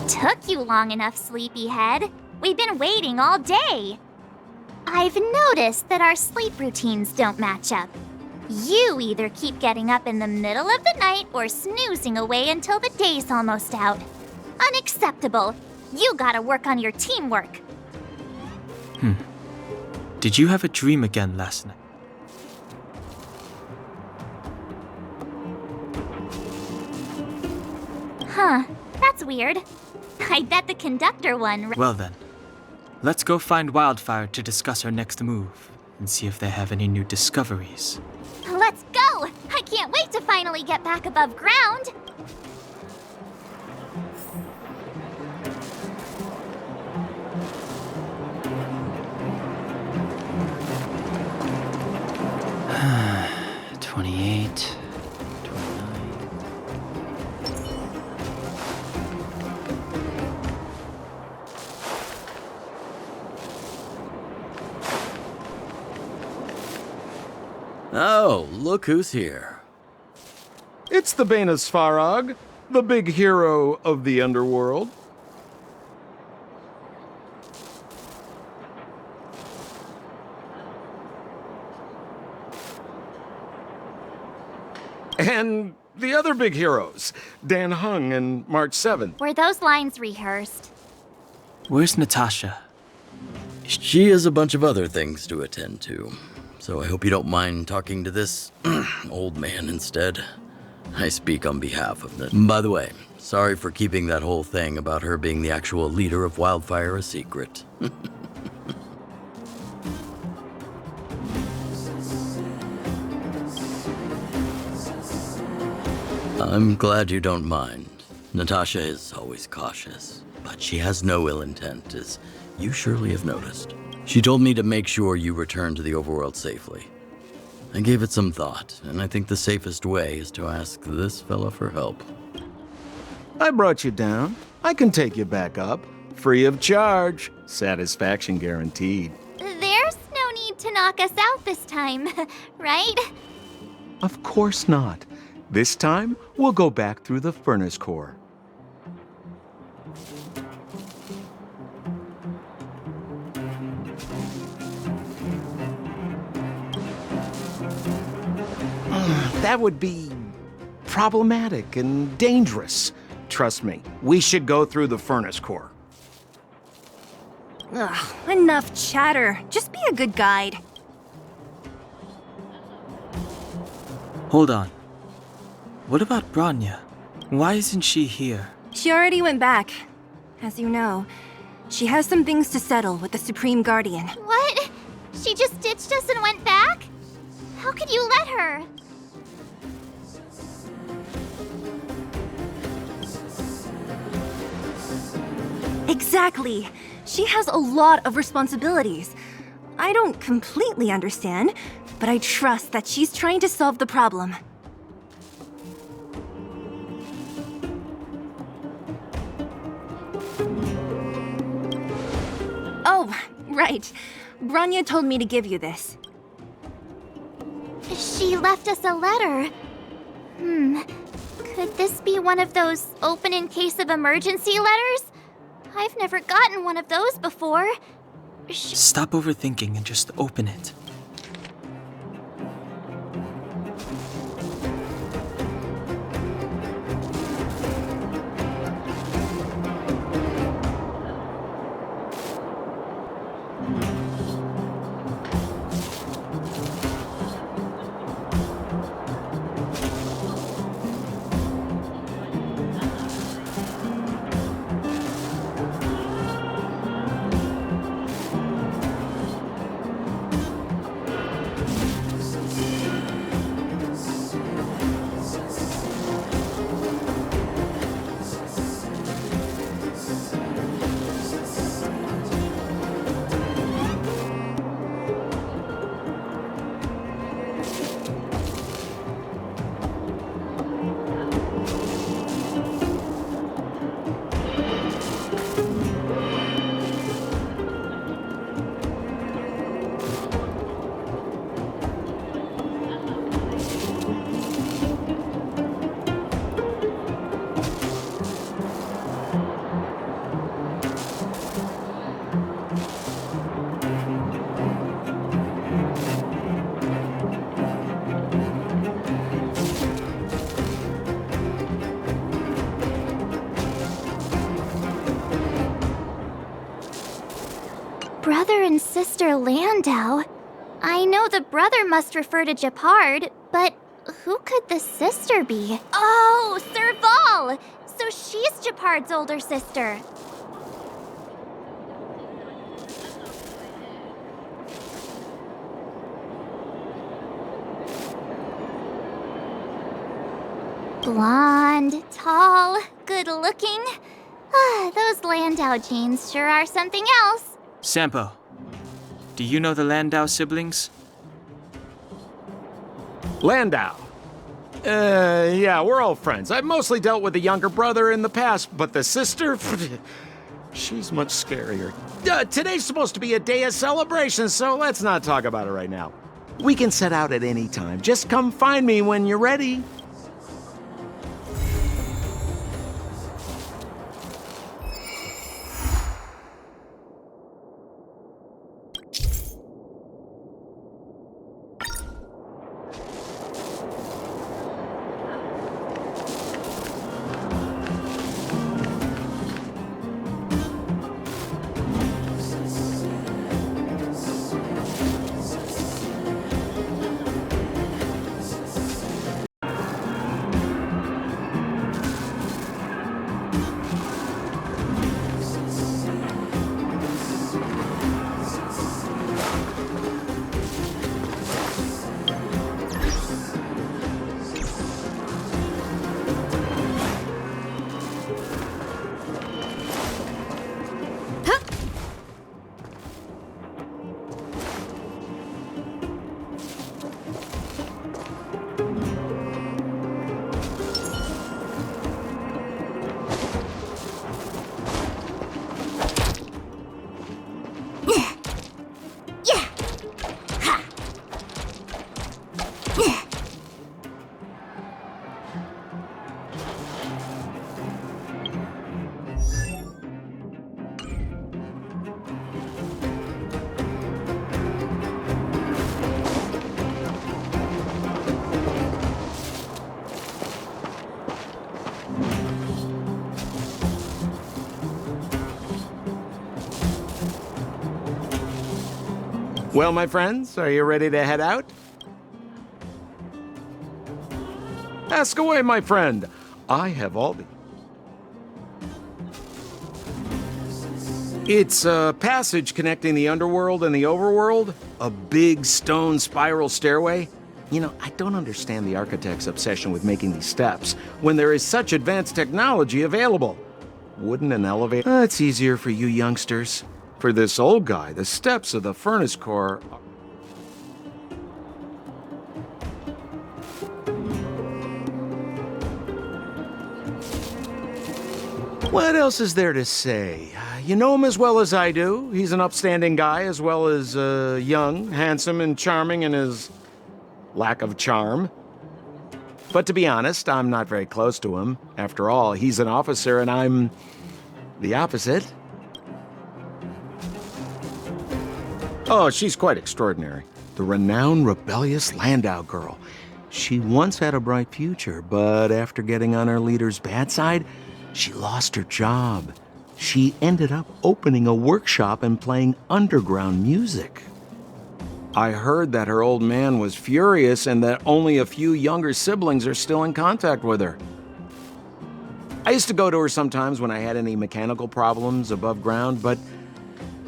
Took you long enough, sleepyhead. We've been waiting all day. I've noticed that our sleep routines don't match up. You either keep getting up in the middle of the night or snoozing away until the day's almost out. Unacceptable. You gotta work on your teamwork. Did you have a dream again last night? Huh, that's weird. I bet the conductor won. Well then, let's go find Wildfire to discuss our next move and see if they have any new discoveries. Let's go! I can't wait to finally get back above ground. Oh, look who's here. It's the Banus Farag, the big hero of the underworld. And the other big heroes, Dan Hung and March 7th. Were those lines rehearsed? Where's Natasha? She has a bunch of other things to attend to, so I hope you don't mind talking to this old man instead. I speak on behalf of the... By the way, sorry for keeping that whole thing about her being the actual leader of Wildfire a secret. I'm glad you don't mind. Natasha is always cautious, but she has no ill intent, as you surely have noticed. She told me to make sure you return to the overworld safely. I gave it some thought, and I think the safest way is to ask this fella for help. I brought you down. I can take you back up. Free of charge. Satisfaction guaranteed. There's no need to knock us out this time, right? Of course not. This time, we'll go back through the furnace core. That would be problematic and dangerous. Trust me, we should go through the furnace core. Ugh, enough chatter. Just be a good guide. Hold on. What about Branya? Why isn't she here? She already went back. As you know, she has some things to settle with the Supreme Guardian. What? She just ditched us and went back? How could you let her? Exactly. She has a lot of responsibilities. I don't completely understand, but I trust that she's trying to solve the problem. Oh, right. Branya told me to give you this. She left us a letter. Could this be one of those open in case of emergency letters? I've never gotten one of those before. Stop overthinking and just open it. Brother and sister Landau. I know the brother must refer to Japard, but who could the sister be? Oh, Serval! So she's Japard's older sister. Blonde, tall, good-looking. Those Landau genes sure are something else. Sampo, do you know the Landau siblings? Landau. Yeah, we're all friends. I've mostly dealt with the younger brother in the past, but the sister, she's much scarier. Today's supposed to be a day of celebration, so let's not talk about it right now. We can set out at any time. Just come find me when you're ready. Well, my friends, are you ready to head out? Ask away, my friend. I have all the... It's a passage connecting the underworld and the overworld. A big stone spiral stairway. You know, I don't understand the architect's obsession with making these steps when there is such advanced technology available. Wouldn't an elevator... it's easier for you youngsters. For this old guy, the steps of the furnace core are... What else is there to say? You know him as well as I do. He's an upstanding guy, as well as young, handsome, and charming in his lack of charm. But to be honest, I'm not very close to him. After all, he's an officer and I'm the opposite. Oh, she's quite extraordinary. The renowned rebellious Landau girl. She once had a bright future, but after getting on her leader's bad side, she lost her job. She ended up opening a workshop and playing underground music. I heard that her old man was furious and that only a few younger siblings are still in contact with her. I used to go to her sometimes when I had any mechanical problems above ground, but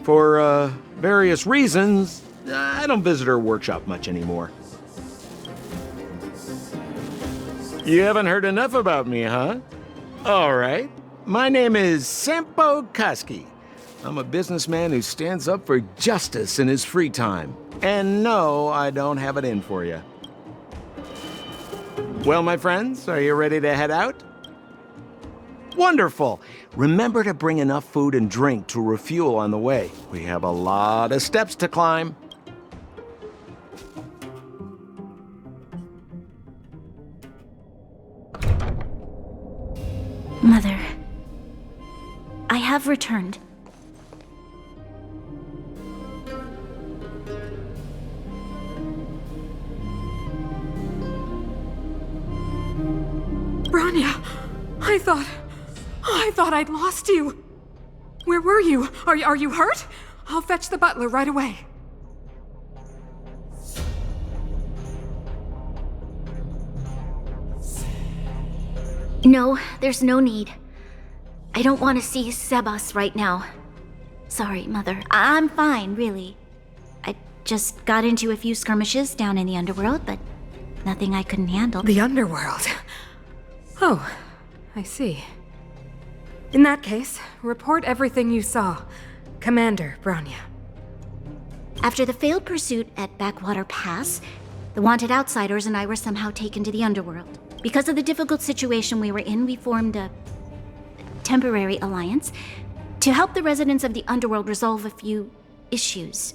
for various reasons, I don't visit her workshop much anymore. You haven't heard enough about me, huh? All right. My name is Sampo Kaski. I'm a businessman who stands up for justice in his free time. And no, I don't have it in for you. Well, my friends, are you ready to head out? Wonderful. Remember to bring enough food and drink to refuel on the way. We have a lot of steps to climb. Mother, I have returned. Branya, I thought I'd lost you. Where were you? Are you hurt? I'll fetch the butler right away. No, there's no need. I don't want to see Sebas right now. Sorry, Mother. I'm fine, really. I just got into a few skirmishes down in the underworld, but nothing I couldn't handle. The underworld? Oh, I see. In that case, report everything you saw. Commander Bronya. After the failed pursuit at Backwater Pass, the wanted outsiders and I were somehow taken to the underworld. Because of the difficult situation we were in, we formed a temporary alliance to help the residents of the underworld resolve a few issues.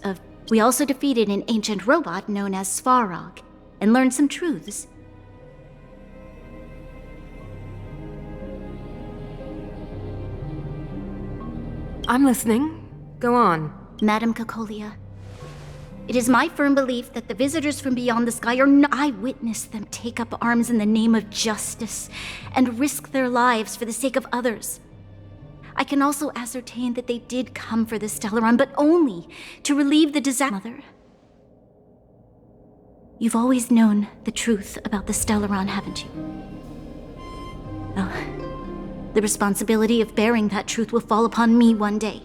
We also defeated an ancient robot known as Svarog and learned some truths. I'm listening. Go on. Madam Cocolia, it is my firm belief that the visitors from beyond the sky are not. I witnessed them take up arms in the name of justice and risk their lives for the sake of others. I can also ascertain that they did come for the Stellaron, but only to relieve the disaster. Mother, you've always known the truth about the Stellaron, haven't you? Well, the responsibility of bearing that truth will fall upon me one day.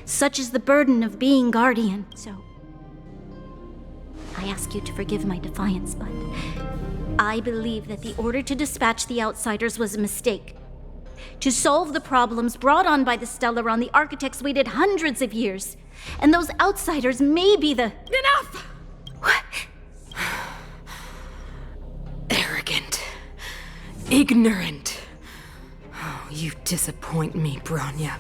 Such is the burden of being guardian, so I ask you to forgive my defiance, but I believe that the order to dispatch the outsiders was a mistake. To solve the problems brought on by the Stellaron, the architects waited hundreds of years, and those outsiders may be the— Enough! What? Arrogant. Ignorant. Oh, you disappoint me, Bronya.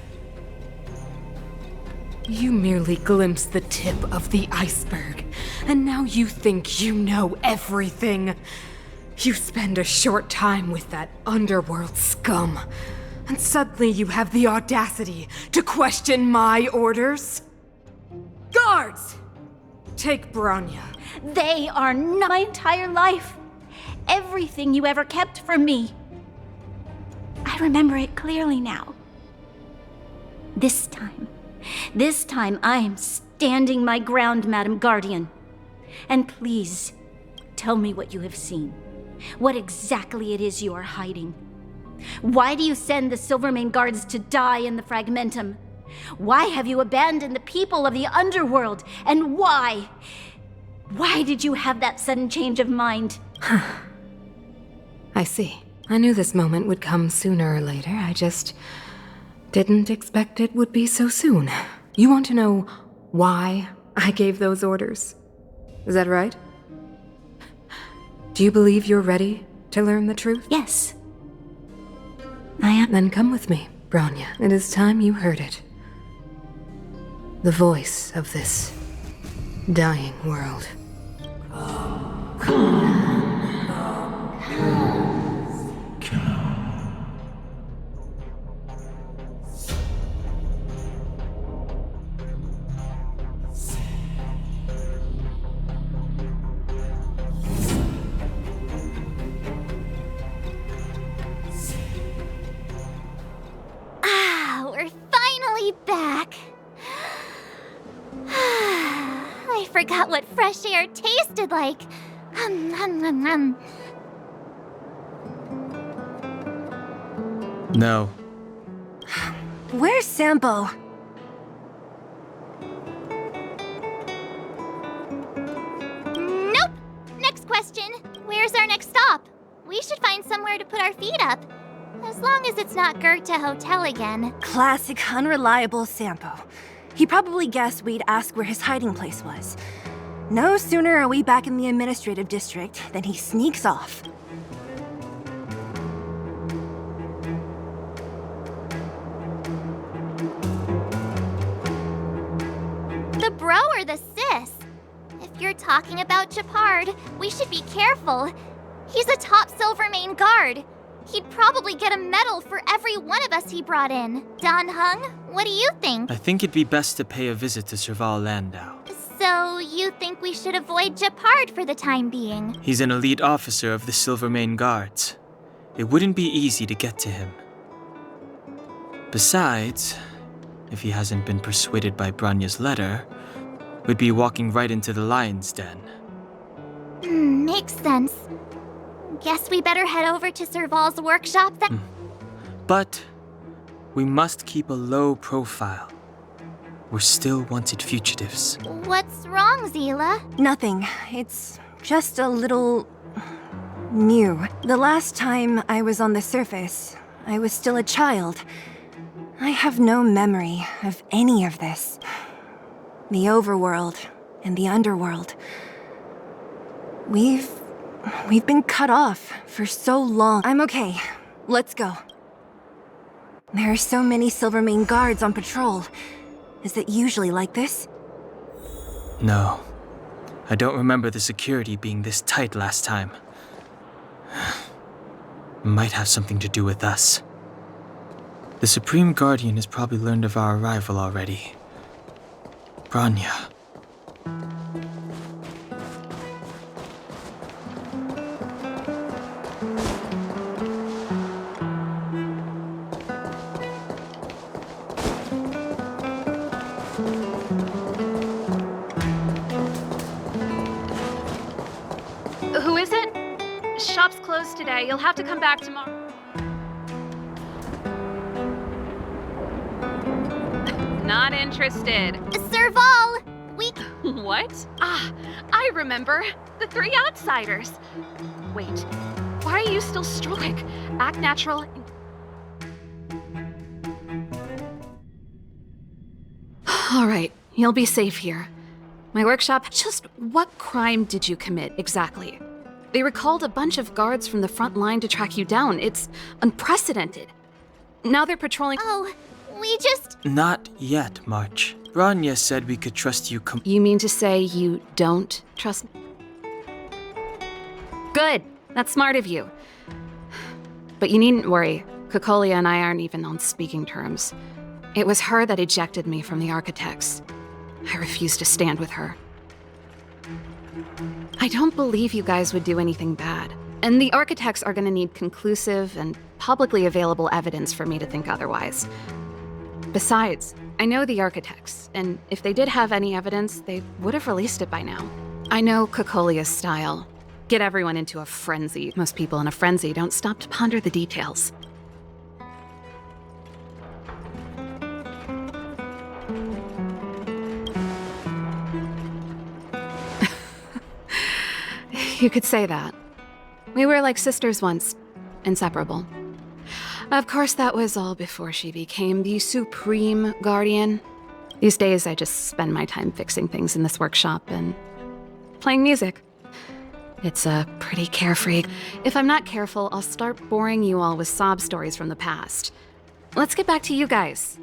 You merely glimpsed the tip of the iceberg, and now you think you know everything. You spend a short time with that underworld scum, and suddenly you have the audacity to question my orders? Guards! Take Bronya. They are not my entire life. Everything you ever kept from me. I remember it clearly now. This time I am standing my ground, Madam Guardian. And please, tell me what you have seen. What exactly it is you are hiding. Why do you send the Silvermane guards to die in the Fragmentum? Why have you abandoned the people of the underworld? And why? Why did you have that sudden change of mind? I see. I knew this moment would come sooner or later. I just didn't expect it would be so soon. You want to know why I gave those orders? Is that right? Do you believe you're ready to learn the truth? Yes. I am. Then come with me, Bronya. It is time you heard it. The voice of this dying world. We're finally back. I forgot what fresh air tasted like. No. Where's Sampo? Nope. Next question. Where's our next stop? We should find somewhere to put our feet up. As long as it's not Goethe Hotel again. Classic unreliable Sampo. He probably guessed we'd ask where his hiding place was. No sooner are we back in the administrative district than he sneaks off. The bro or the sis? If you're talking about Japard, we should be careful. He's a top Silvermane guard. He'd probably get a medal for every one of us he brought in. Don Hung, what do you think? I think it'd be best to pay a visit to Serval Landau. So you think we should avoid Japard for the time being? He's an elite officer of the Silvermane Guards. It wouldn't be easy to get to him. Besides, if he hasn't been persuaded by Branya's letter, would be walking right into the lion's den. Makes sense. Guess we better head over to Serval's workshop then. But we must keep a low profile. We're still wanted fugitives. What's wrong, Zila? Nothing. It's just a little new. The last time I was on the surface, I was still a child. I have no memory of any of this. The overworld and the underworld. We've been cut off for so long. I'm okay. Let's go. There are so many Silvermane guards on patrol. Is it usually like this? No. I don't remember the security being this tight last time. Might have something to do with us. The Supreme Guardian has probably learned of our arrival already. Branya. Who is it? Shop's closed today. You'll have to come back tomorrow. Not interested. Serval! We... What? Ah, I remember. The three outsiders. Wait, why are you still stoic? Act natural. All right, you'll be safe here. My workshop. Just what crime did you commit exactly? They recalled a bunch of guards from the front line to track you down. It's unprecedented. Now they're patrolling. Oh, we just... Not yet, March. Branya said we could trust you You mean to say you don't trust me? Good. That's smart of you. But you needn't worry. Kokolia and I aren't even on speaking terms. It was her that ejected me from the Architects. I refuse to stand with her. I don't believe you guys would do anything bad. And the Architects are gonna need conclusive and publicly available evidence for me to think otherwise. Besides, I know the Architects, and if they did have any evidence, they would have released it by now. I know Kokolia's style. Get everyone into a frenzy. Most people in a frenzy don't stop to ponder the details. You could say that. We were like sisters once, inseparable. Of course, that was all before she became the Supreme Guardian. These days, I just spend my time fixing things in this workshop and playing music. It's pretty carefree. If I'm not careful, I'll start boring you all with sob stories from the past. Let's get back to you guys.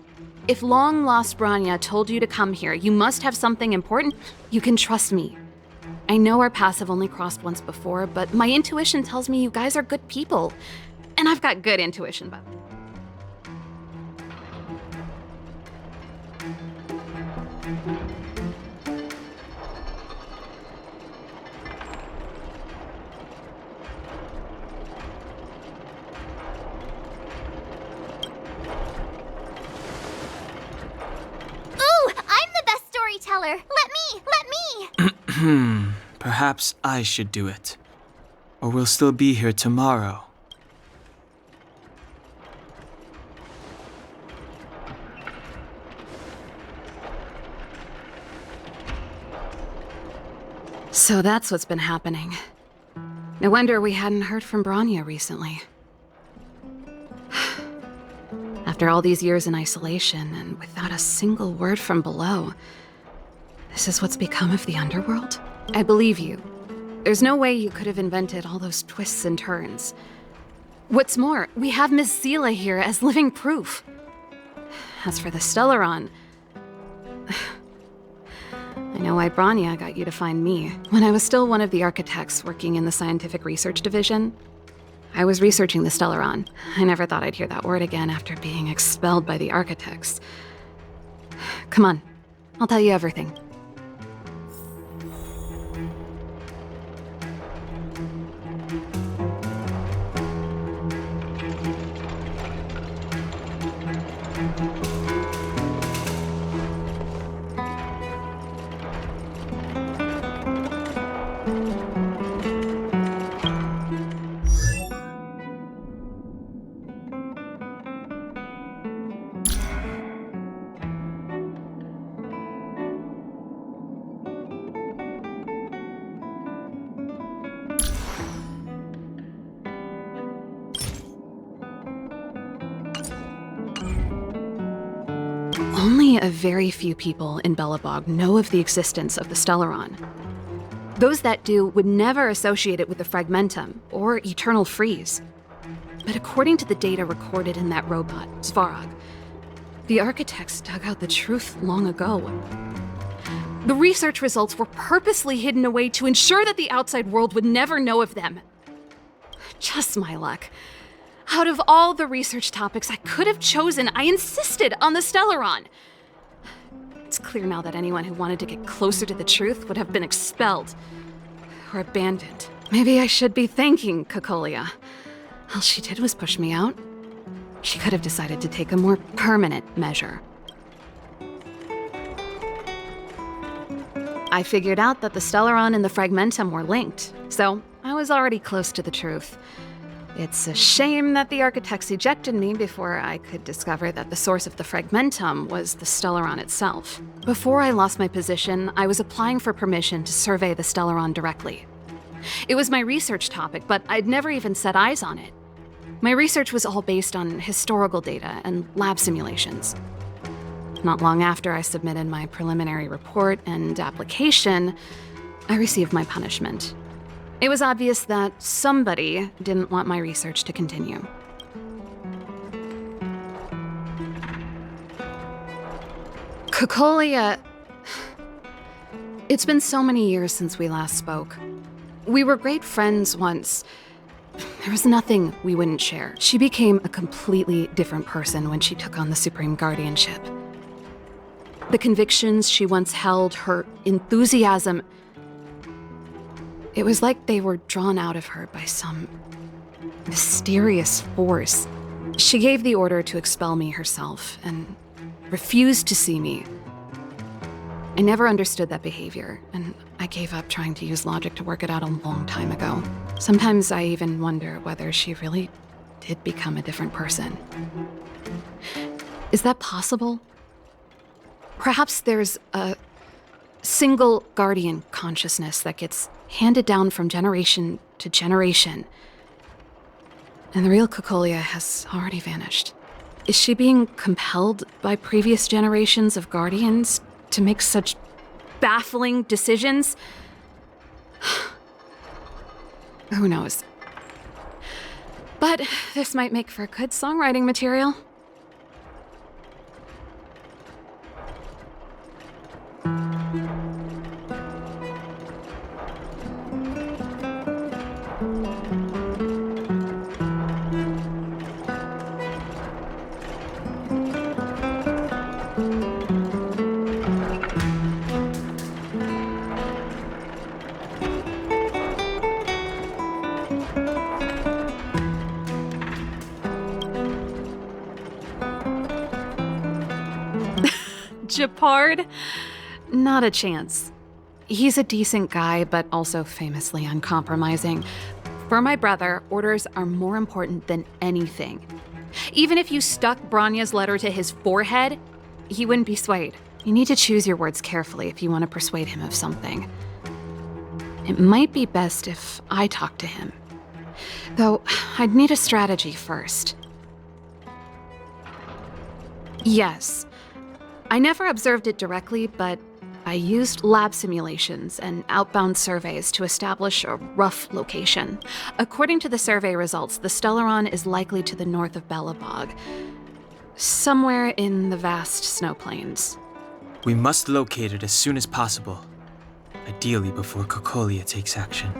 If long-lost Branya told you to come here, you must have something important. You can trust me. I know our paths have only crossed once before, but my intuition tells me you guys are good people. And I've got good intuition, by the way. Ooh, I'm the best storyteller! Let me! Perhaps I should do it. Or we'll still be here tomorrow. So that's what's been happening. No wonder we hadn't heard from Branya recently. After all these years in isolation and without a single word from below, this is what's become of the underworld? I believe you. There's no way you could have invented all those twists and turns. What's more, we have Miss Zila here as living proof. As for the Stellaron, I know why Branya got you to find me. When I was still one of the architects working in the scientific research division, I was researching the Stellaron. I never thought I'd hear that word again after being expelled by the architects. Come on, I'll tell you everything. Only a very few people in Belobog know of the existence of the Stellaron. Those that do would never associate it with the Fragmentum or Eternal Freeze. But according to the data recorded in that robot, Svarog, the architects dug out the truth long ago. The research results were purposely hidden away to ensure that the outside world would never know of them. Just my luck. Out of all the research topics I could have chosen, I insisted on the Stellaron. It's clear now that anyone who wanted to get closer to the truth would have been expelled or abandoned. Maybe I should be thanking Cocolia. All she did was push me out. She could have decided to take a more permanent measure. I figured out that the Stellaron and the Fragmentum were linked, so I was already close to the truth. It's a shame that the architects ejected me before I could discover that the source of the Fragmentum was the Stellaron itself. Before I lost my position, I was applying for permission to survey the Stellaron directly. It was my research topic, but I'd never even set eyes on it. My research was all based on historical data and lab simulations. Not long after I submitted my preliminary report and application, I received my punishment. It was obvious that somebody didn't want my research to continue. Cocolia... It's been so many years since we last spoke. We were great friends once. There was nothing we wouldn't share. She became a completely different person when she took on the Supreme Guardianship. The convictions she once held, her enthusiasm... It was like they were drawn out of her by some mysterious force. She gave the order to expel me herself and refused to see me. I never understood that behavior, and I gave up trying to use logic to work it out a long time ago. Sometimes I even wonder whether she really did become a different person. Is that possible? Perhaps there's a single guardian consciousness that gets handed down from generation to generation, and the real Cocolia has already vanished. Is she being compelled by previous generations of guardians to make such baffling decisions? Who knows? But this might make for good songwriting material. Japard? Not a chance. He's a decent guy, but also famously uncompromising. For my brother, orders are more important than anything. Even if you stuck Branya's letter to his forehead, he wouldn't be swayed. You need to choose your words carefully if you want to persuade him of something. It might be best if I talk to him. Though, I'd need a strategy first. Yes. I never observed it directly, but I used lab simulations and outbound surveys to establish a rough location. According to the survey results, the Stellaron is likely to the north of Belobog, somewhere in the vast snow plains. We must locate it as soon as possible, ideally before Cocolia takes action.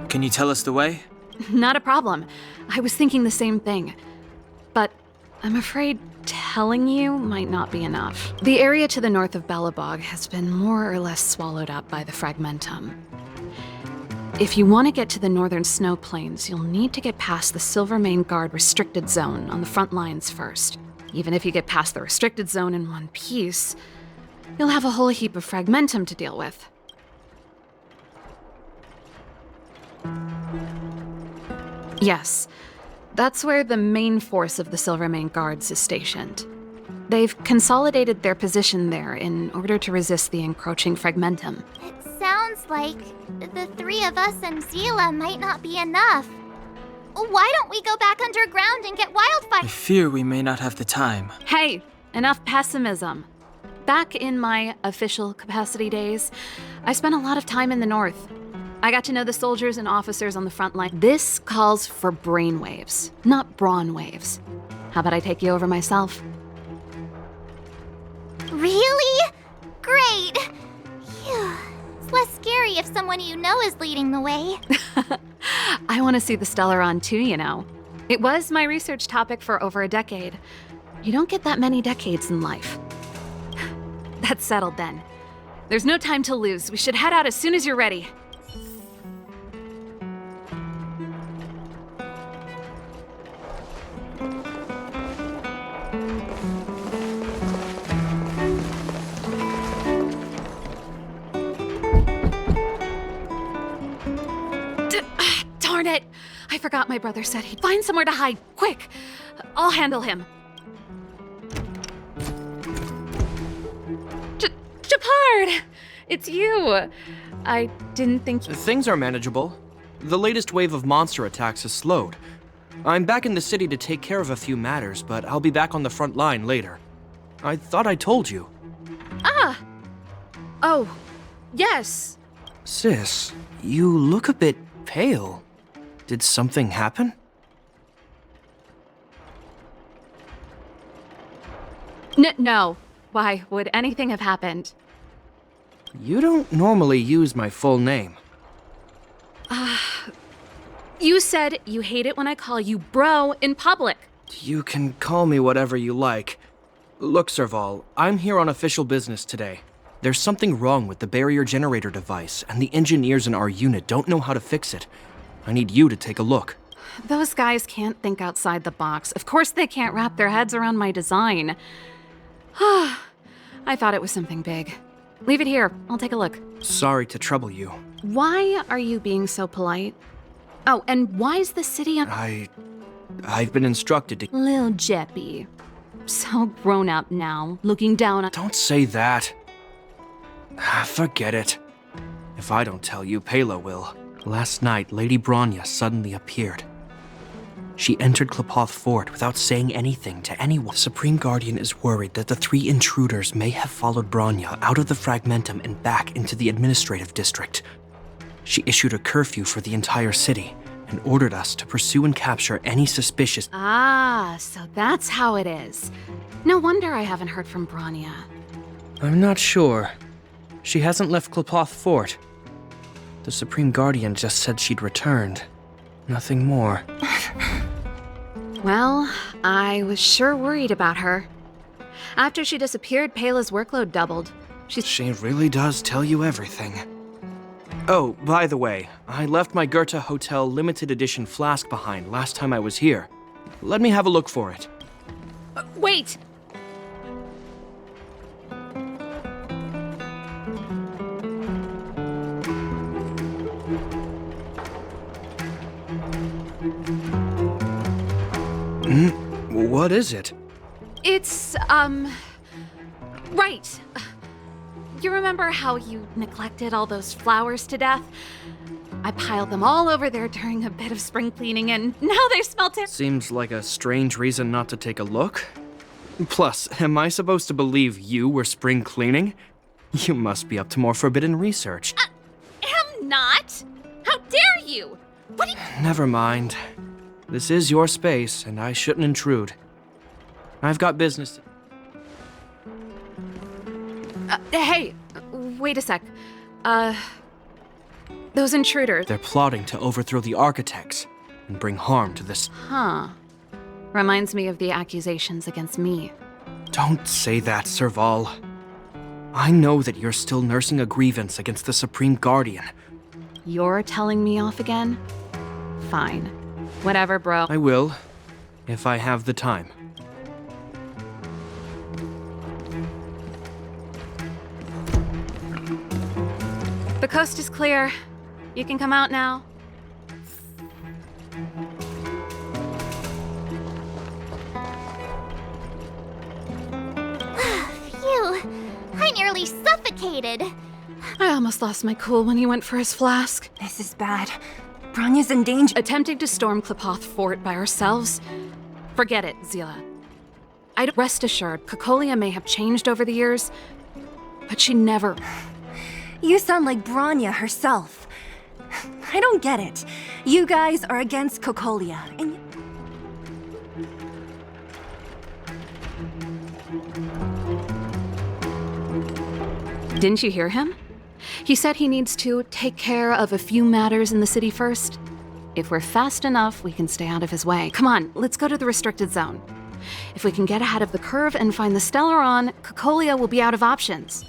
Can you tell us the way? Not a problem. I was thinking the same thing. But I'm afraid telling you might not be enough. The area to the north of Belobog has been more or less swallowed up by the Fragmentum. If you want to get to the northern snow plains, you'll need to get past the Silvermane Guard restricted zone on the front lines first. Even if you get past the restricted zone in one piece, you'll have a whole heap of Fragmentum to deal with. Yes. That's where the main force of the Silvermane Guards is stationed. They've consolidated their position there in order to resist the encroaching Fragmentum. It sounds like the three of us and Zila might not be enough. Why don't we go back underground and get Wildfire? I fear we may not have the time. Hey, enough pessimism. Back in my official capacity days, I spent a lot of time in the north. I got to know the soldiers and officers on the front line. This calls for brainwaves, not brawn waves. How about I take you over myself? Really? Great! Phew. It's less scary if someone you know is leading the way. I want to see the Stellaron too, you know. It was my research topic for over a decade. You don't get that many decades in life. That's settled then. There's no time to lose. We should head out as soon as you're ready. Darn it! I forgot my brother said he'd find somewhere to hide. Quick! I'll handle him. Japard! It's you! I didn't think you... Things are manageable. The latest wave of monster attacks has slowed. I'm back in the city to take care of a few matters, but I'll be back on the front line later. I thought I told you. Ah! Oh, yes. Sis, you look a bit pale. Did something happen? No. Why would anything have happened? You don't normally use my full name. You said you hate it when I call you bro in public. You can call me whatever you like. Look, Serval, I'm here on official business today. There's something wrong with the barrier generator device, and the engineers in our unit don't know how to fix it. I need you to take a look. Those guys can't think outside the box. Of course they can't wrap their heads around my design. I thought it was something big. Leave it here. I'll take a look. Sorry to trouble you. Why are you being so polite? Oh, and why's the city on... I've been instructed to... Lil Jeppy. So grown up now, looking down on... Don't say that. Forget it. If I don't tell you, Pela will. Last night, Lady Bronya suddenly appeared. She entered Klapoth Fort without saying anything to anyone. The Supreme Guardian is worried that the 3 intruders may have followed Bronya out of the Fragmentum and back into the administrative district. She issued a curfew for the entire city and ordered us to pursue and capture any suspicious... Ah, so that's how it is. No wonder I haven't heard from Bronya. I'm not sure. She hasn't left Klapoth Fort. The Supreme Guardian just said she'd returned. Nothing more. Well, I was sure worried about her. After she disappeared, Pela's workload doubled. She really does tell you everything. Oh, by the way, I left my Goethe Hotel limited edition flask behind last time I was here. Let me have a look for it. Wait! What is it? It's, right. You remember how you neglected all those flowers to death? I piled them all over there during a bit of spring cleaning, and now they smell Seems like a strange reason not to take a look. Plus, am I supposed to believe you were spring cleaning? You must be up to more forbidden research. Am not! How dare you! What do you... Never mind. This is your space, and I shouldn't intrude. I've got business. Hey, wait a sec. Those intruders. They're plotting to overthrow the architects and bring harm to this. Huh. Reminds me of the accusations against me. Don't say that, Serval. I know that you're still nursing a grievance against the Supreme Guardian. You're telling me off again? Fine. Whatever, bro. I will, if I have the time. The coast is clear. You can come out now. Phew. I nearly suffocated. I almost lost my cool when he went for his flask. This is bad. Bronya's in danger. Attempting to storm Klapoth Fort by ourselves? Forget it, Zila. Rest assured, Cocolia may have changed over the years, but she never... You sound like Bronya herself. I don't get it. You guys are against Cocolia, and... Didn't you hear him? He said he needs to take care of a few matters in the city first. If we're fast enough, we can stay out of his way. Come on, let's go to the restricted zone. If we can get ahead of the curve and find the Stellaron, Cocolia will be out of options.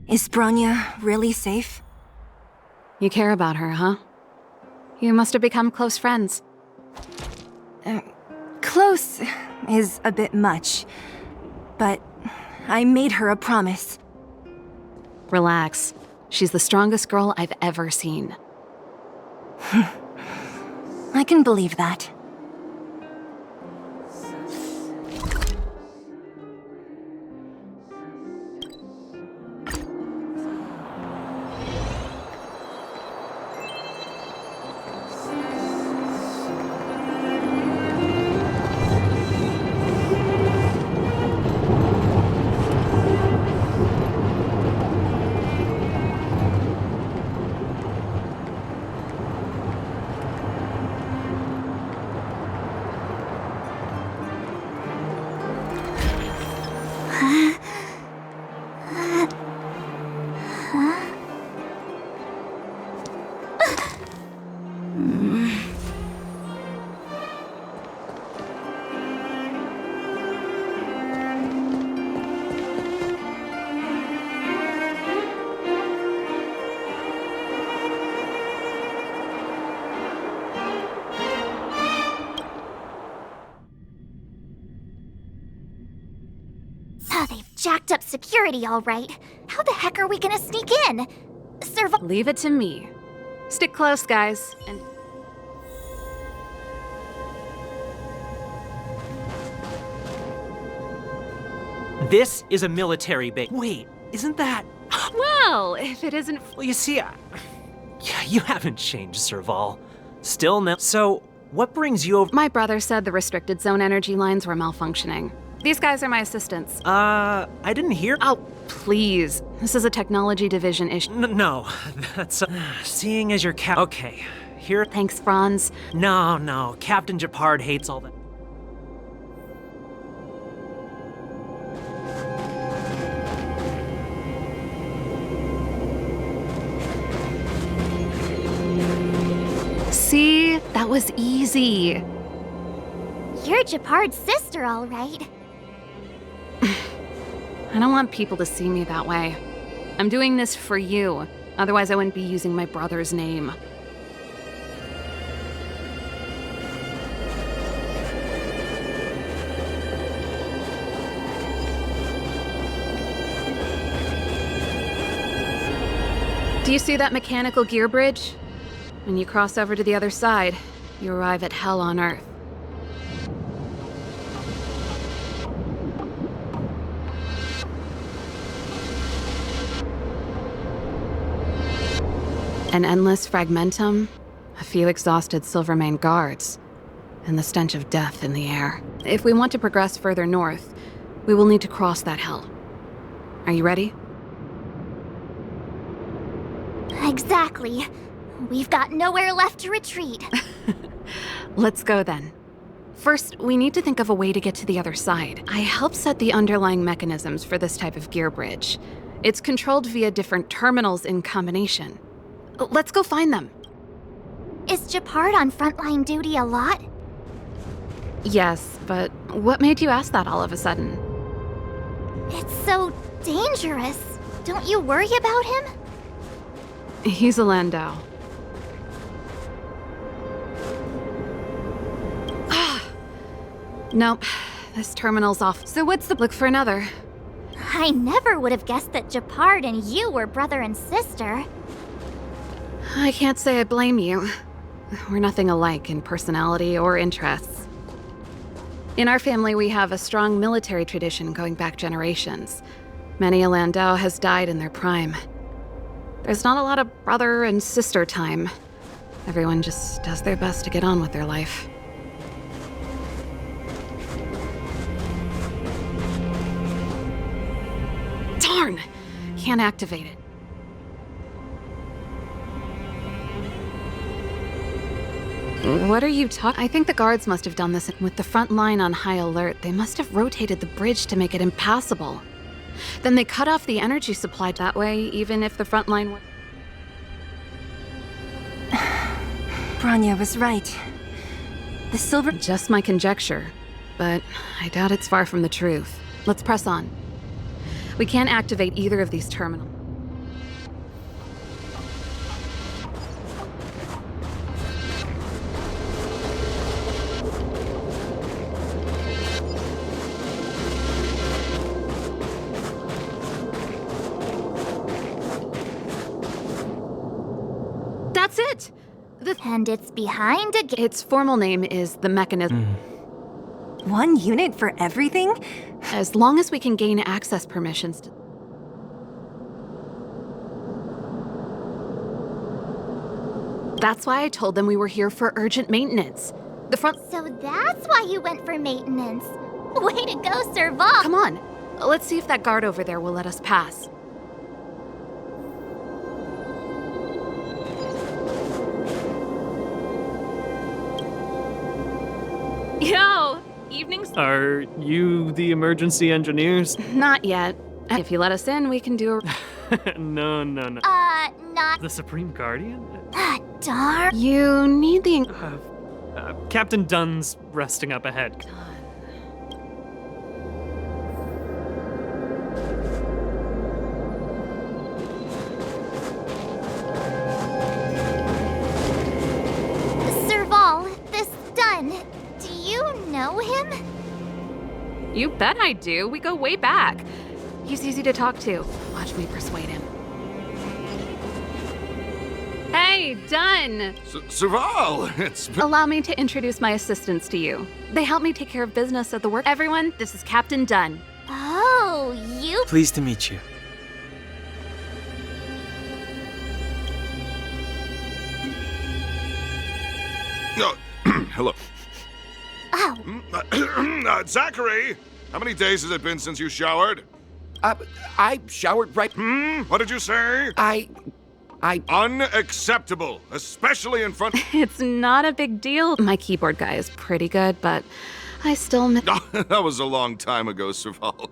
Is Bronya really safe? You care about her, huh? You must have become close friends. Close is a bit much, but I made her a promise. Relax. She's the strongest girl I've ever seen. I can believe that. They've jacked up security, all right. How the heck are we gonna sneak in? Leave it to me. Stick close, guys, and... This is a military base. Wait, isn't that... Well, if it isn't... Well, you see, yeah, you haven't changed, Serval. Still no... So, what brings you over... My brother said the restricted zone energy lines were malfunctioning. These guys are my assistants. I didn't hear... Oh, please. This is a technology division issue. No, that's... seeing as your Okay, here... Thanks, Franz. No, Captain Japard hates all that. See? That was easy. You're Japard's sister, all right. I don't want people to see me that way. I'm doing this for you. Otherwise, I wouldn't be using my brother's name. Do you see that mechanical gear bridge? When you cross over to the other side, you arrive at Hell on Earth. An endless fragmentum, a few exhausted Silvermane guards, and the stench of death in the air. If we want to progress further north, we will need to cross that hell. Are you ready? Exactly. We've got nowhere left to retreat. Let's go then. First, we need to think of a way to get to the other side. I helped set the underlying mechanisms for this type of gear bridge. It's controlled via different terminals in combination. Let's go find them. Is Japard on frontline duty a lot? Yes, but what made you ask that all of a sudden? It's so dangerous. Don't you worry about him? He's a Landau. Nope, this terminal's off. So what's the... Look for another. I never would have guessed that Japard and you were brother and sister. I can't say I blame you. We're nothing alike in personality or interests. In our family, we have a strong military tradition going back generations. Many a Landau has died in their prime. There's not a lot of brother and sister time. Everyone just does their best to get on with their life. Darn! Can't activate it. What are you talking? I think the guards must have done this. With the front line on high alert, they must have rotated the bridge to make it impassable. Then they cut off the energy supply that way, even if the front line were... Bronya was right. The silver... Just my conjecture, but I doubt it's far from the truth. Let's press on. We can't activate either of these terminals. That's it! And it's behind a gate. Its formal name is the mechanism. One unit for everything? As long as we can gain access permissions to... That's why I told them we were here for urgent maintenance. The front... So that's why you went for maintenance. Way to go, Serval! Come on. Let's see if that guard over there will let us pass. Yo! Evenings? Are you the emergency engineers? Not yet. If you let us in, we can do a... No. Not... The Supreme Guardian? Darn. You need the... Captain Dunn's resting up ahead. Serval, this Dunn, do you know him? You bet I do. We go way back. He's easy to talk to. Watch me persuade him. Hey, Dunn! Serval, it's been... Allow me to introduce my assistants to you. They help me take care of business at the work. Everyone, this is Captain Dunn. Oh, you... Pleased to meet you. Oh, hello. Oh. Zachary, how many days has it been since you showered? I showered right... What did you say? I... Unacceptable, especially in front... It's not a big deal. My keyboard guy is pretty good, but I still... That was a long time ago, Serval.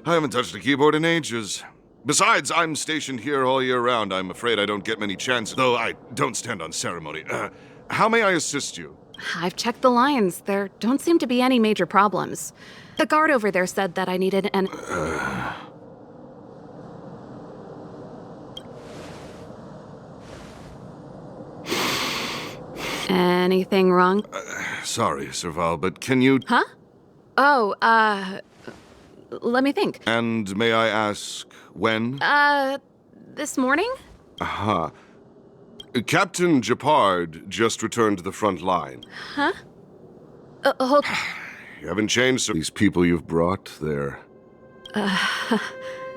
I haven't touched a keyboard in ages. Besides, I'm stationed here all year round. I'm afraid I don't get many chances, though I don't stand on ceremony. How may I assist you? I've checked the lines. There don't seem to be any major problems. The guard over there said that I needed an... Anything wrong? Sorry, Serval, but can you... Huh? Oh, let me think. And may I ask, when? This morning? Aha. Captain Japard just returned to the front line. Huh? Hold... You haven't changed, sir. These people you've brought, they're...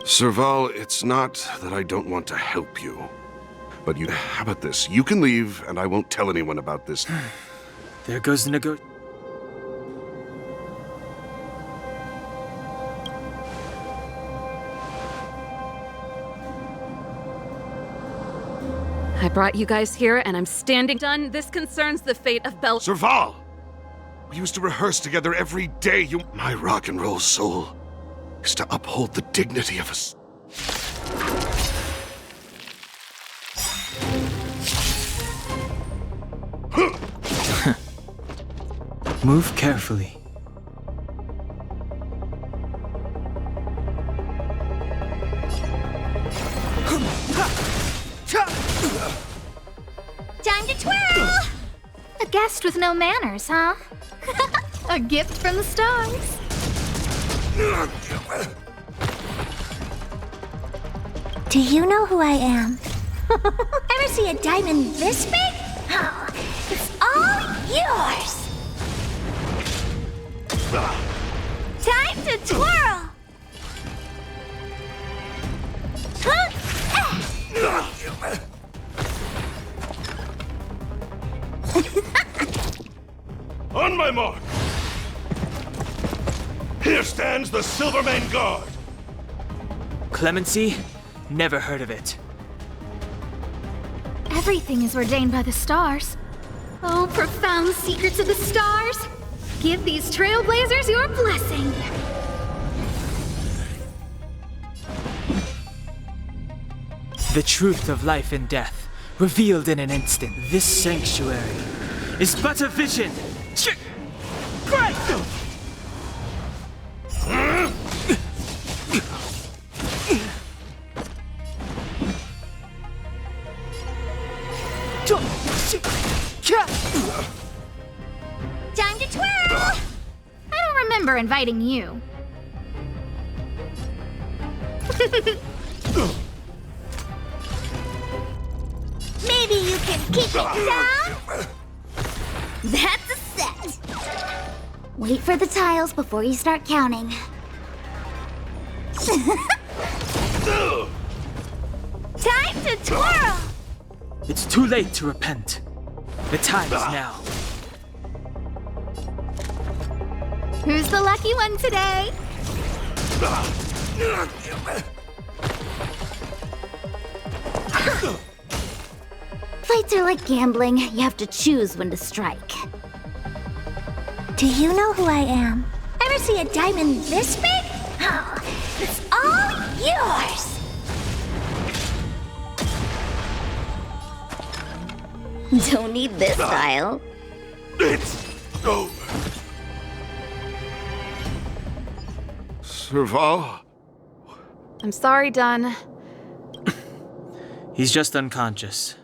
Serval, it's not that I don't want to help you. But you... How about this? You can leave, and I won't tell anyone about this. There goes the I brought you guys here, and I'm standing done. This concerns the fate of Bel... Serval! We used to rehearse together every day. My rock and roll soul is to uphold the dignity of us. Move carefully. Time to twirl! A guest with no manners, huh? A gift from the stars. Do you know who I am? Ever see a diamond this big? Oh, it's all yours! Time to twirl! On my mark! Here stands the Silvermane Guard! Clemency? Never heard of it. Everything is ordained by the stars. Oh, profound secrets of the stars! Give these trailblazers your blessing! The truth of life and death, revealed in an instant. This sanctuary is but a vision. Great! Time to twirl! I don't remember inviting you. Maybe you can keep it down? That's a set! Wait for the tiles before you start counting. Time to twirl! It's too late to repent. The time is now. Who's the lucky one today? Fights are like gambling. You have to choose when to strike. Do you know who I am? Ever see a diamond this big? Oh, it's all yours! Don't need this style. It's over. Serval? I'm sorry, Dunn. He's just unconscious.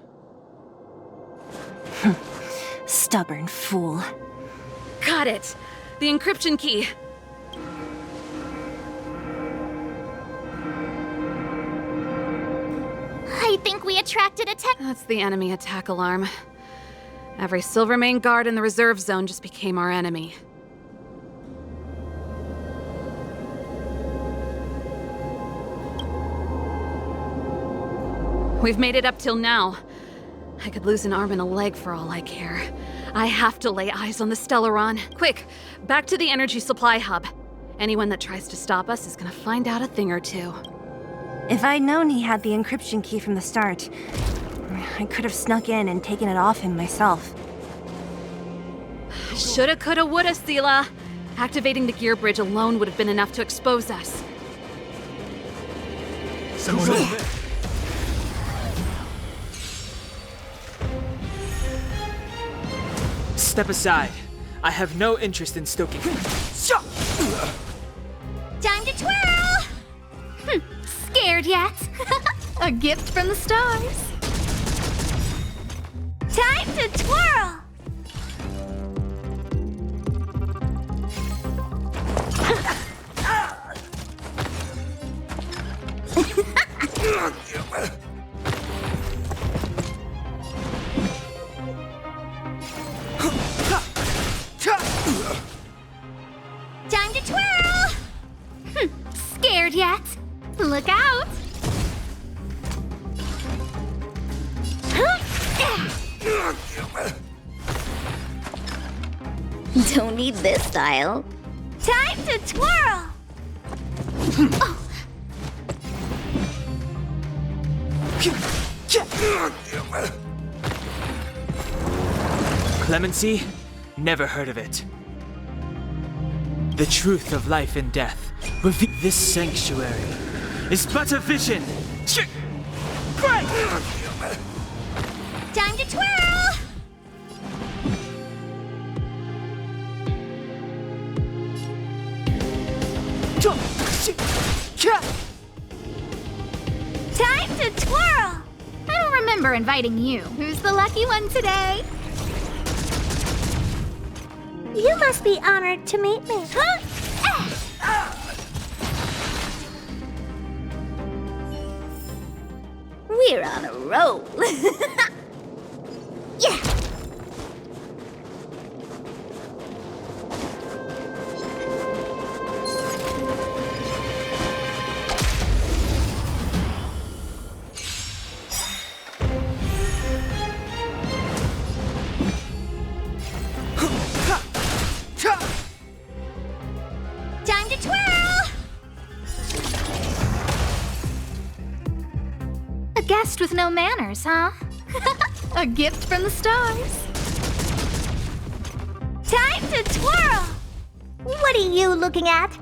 Stubborn fool. Got it. The encryption key. I think we attracted attention. That's the enemy attack alarm. Every Silvermane guard in the reserve zone just became our enemy. We've made it up till now. I could lose an arm and a leg for all I care. I have to lay eyes on the Stellaron. Quick, back to the energy supply hub. Anyone that tries to stop us is gonna find out a thing or two. If I'd known he had the encryption key from the start, I could have snuck in and taken it off him myself. Shoulda, coulda, woulda, Sela. Activating the gear bridge alone would have been enough to expose us. Step aside. I have no interest in stoking. Time to twirl! Scared yet? A gift from the stars. Time to twirl! Time to twirl! Scared yet? Look out! Don't need this style. Time to twirl! Clemency? Never heard of it. The truth of life and death. This sanctuary is but a vision. Great! Time to twirl! Time to twirl! I don't remember inviting you. Who's the lucky one today? You must be honored to meet me. We're on a roll. Yeah. host with no manners, huh? A gift from the stars. Time to twirl! What are you looking at?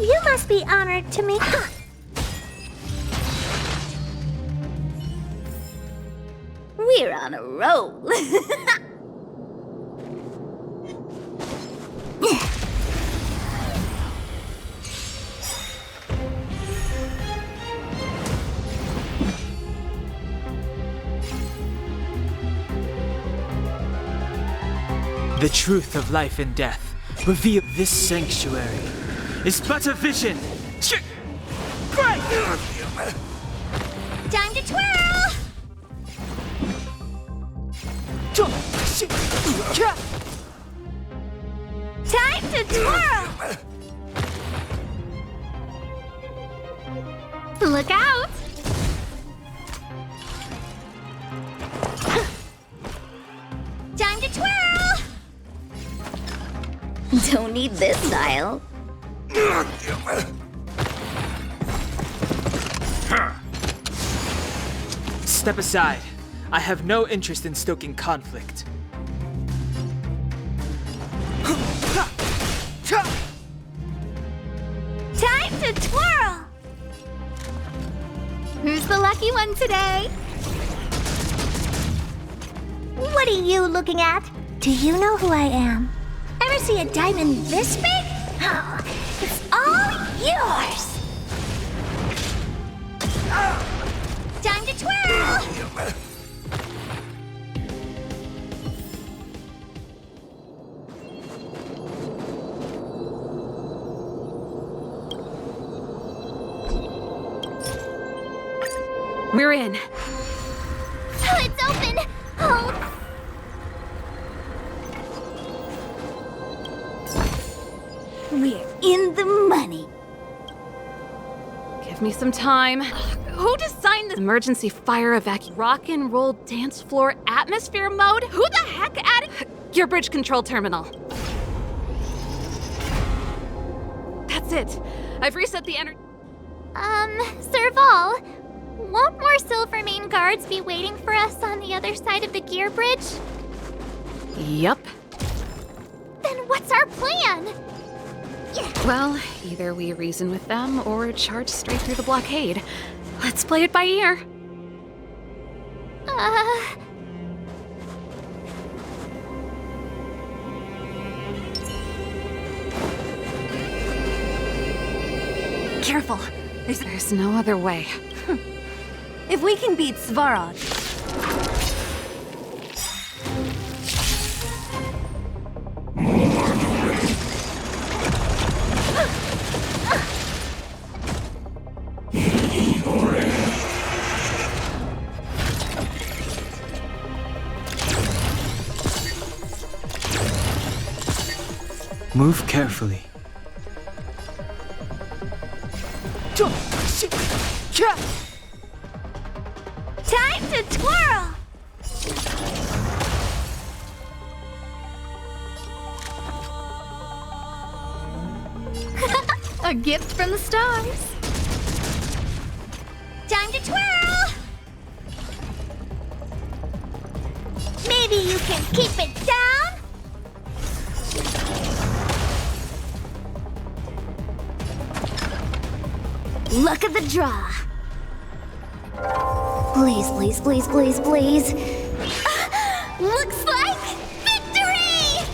You must be honored to me. We're on a roll. The truth of life and death revealed. This sanctuary is but a vision. Time to twirl! Time to twirl! Look out! Time to twirl! Don't need this style. Step aside. I have no interest in stoking conflict. Time to twirl! Who's the lucky one today? What are you looking at? Do you know who I am? Ever see a diamond this big? Oh, it's all yours! Time to twirl! We're in. Oh, it's open! Oh! We're in the money. Give me some time. Who designed this emergency fire evac rock and roll dance floor atmosphere mode? Who the heck added your bridge control terminal? That's it. I've reset the energy. Serval, won't more Silvermane guards be waiting for us on the other side of the gear bridge? Yup. Then what's our plan? Well, either we reason with them or charge straight through the blockade. Let's play it by ear. Careful. There's no other way. If we can beat Svarog, Move carefully. Time to twirl! A gift from the stars. Time to twirl! Maybe you can keep it down? Luck of the draw. Please, please, please, please, please. Looks like victory!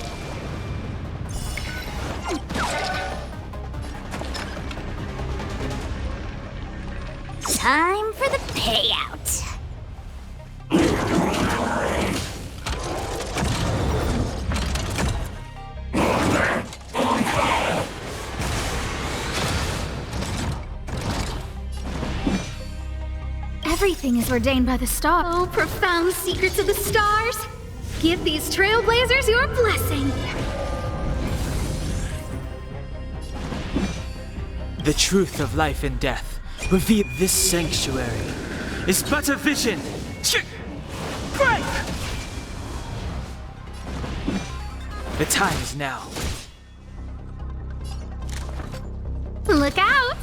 Time for the payout. Everything is ordained by the star. Oh, profound secrets of the stars! Give these trailblazers your blessing! The truth of life and death revealed. This sanctuary is but a vision. Break! The time is now. Look out!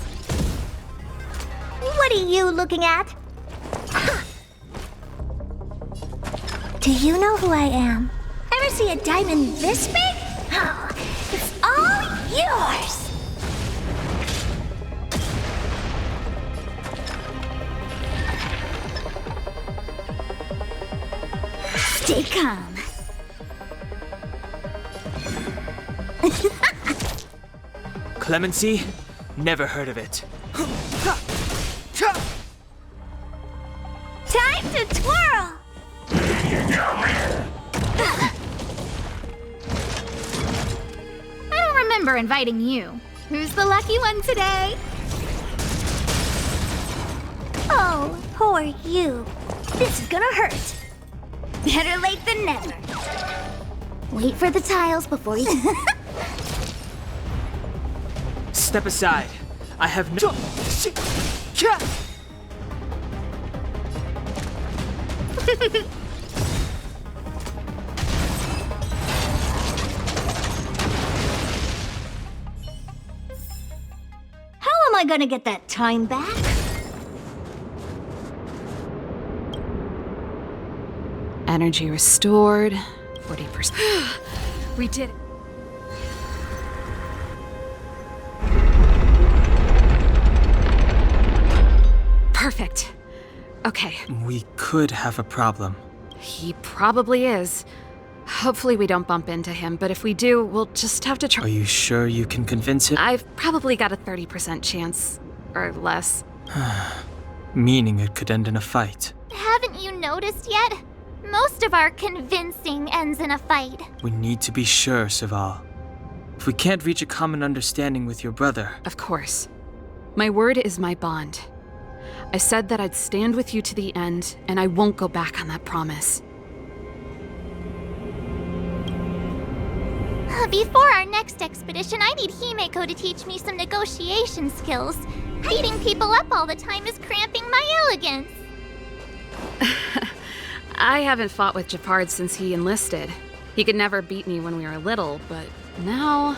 What are you looking at? Do you know who I am? Ever see a diamond this big? Oh, it's all yours! Stay calm. Clemency? Never heard of it. Time to twirl! I don't remember inviting you. Who's the lucky one today? Oh, poor you. This is gonna hurt. Better late than never. Wait for the tiles before you... Step aside. I have no. How am I gonna get that time back? Energy restored. 40%. We did it. Perfect. Okay. We could have a problem. He probably is. Hopefully we don't bump into him, but if we do, we'll just have to try. Are you sure you can convince him? I've probably got a 30% chance. Or less. Meaning it could end in a fight. Haven't you noticed yet? Most of our convincing ends in a fight. We need to be sure, Serval. If we can't reach a common understanding with your brother... Of course. My word is my bond. I said that I'd stand with you to the end, and I won't go back on that promise. Before our next expedition, I need Himeko to teach me some negotiation skills. Beating people up all the time is cramping my elegance. I haven't fought with Japard since he enlisted. He could never beat me when we were little, but now...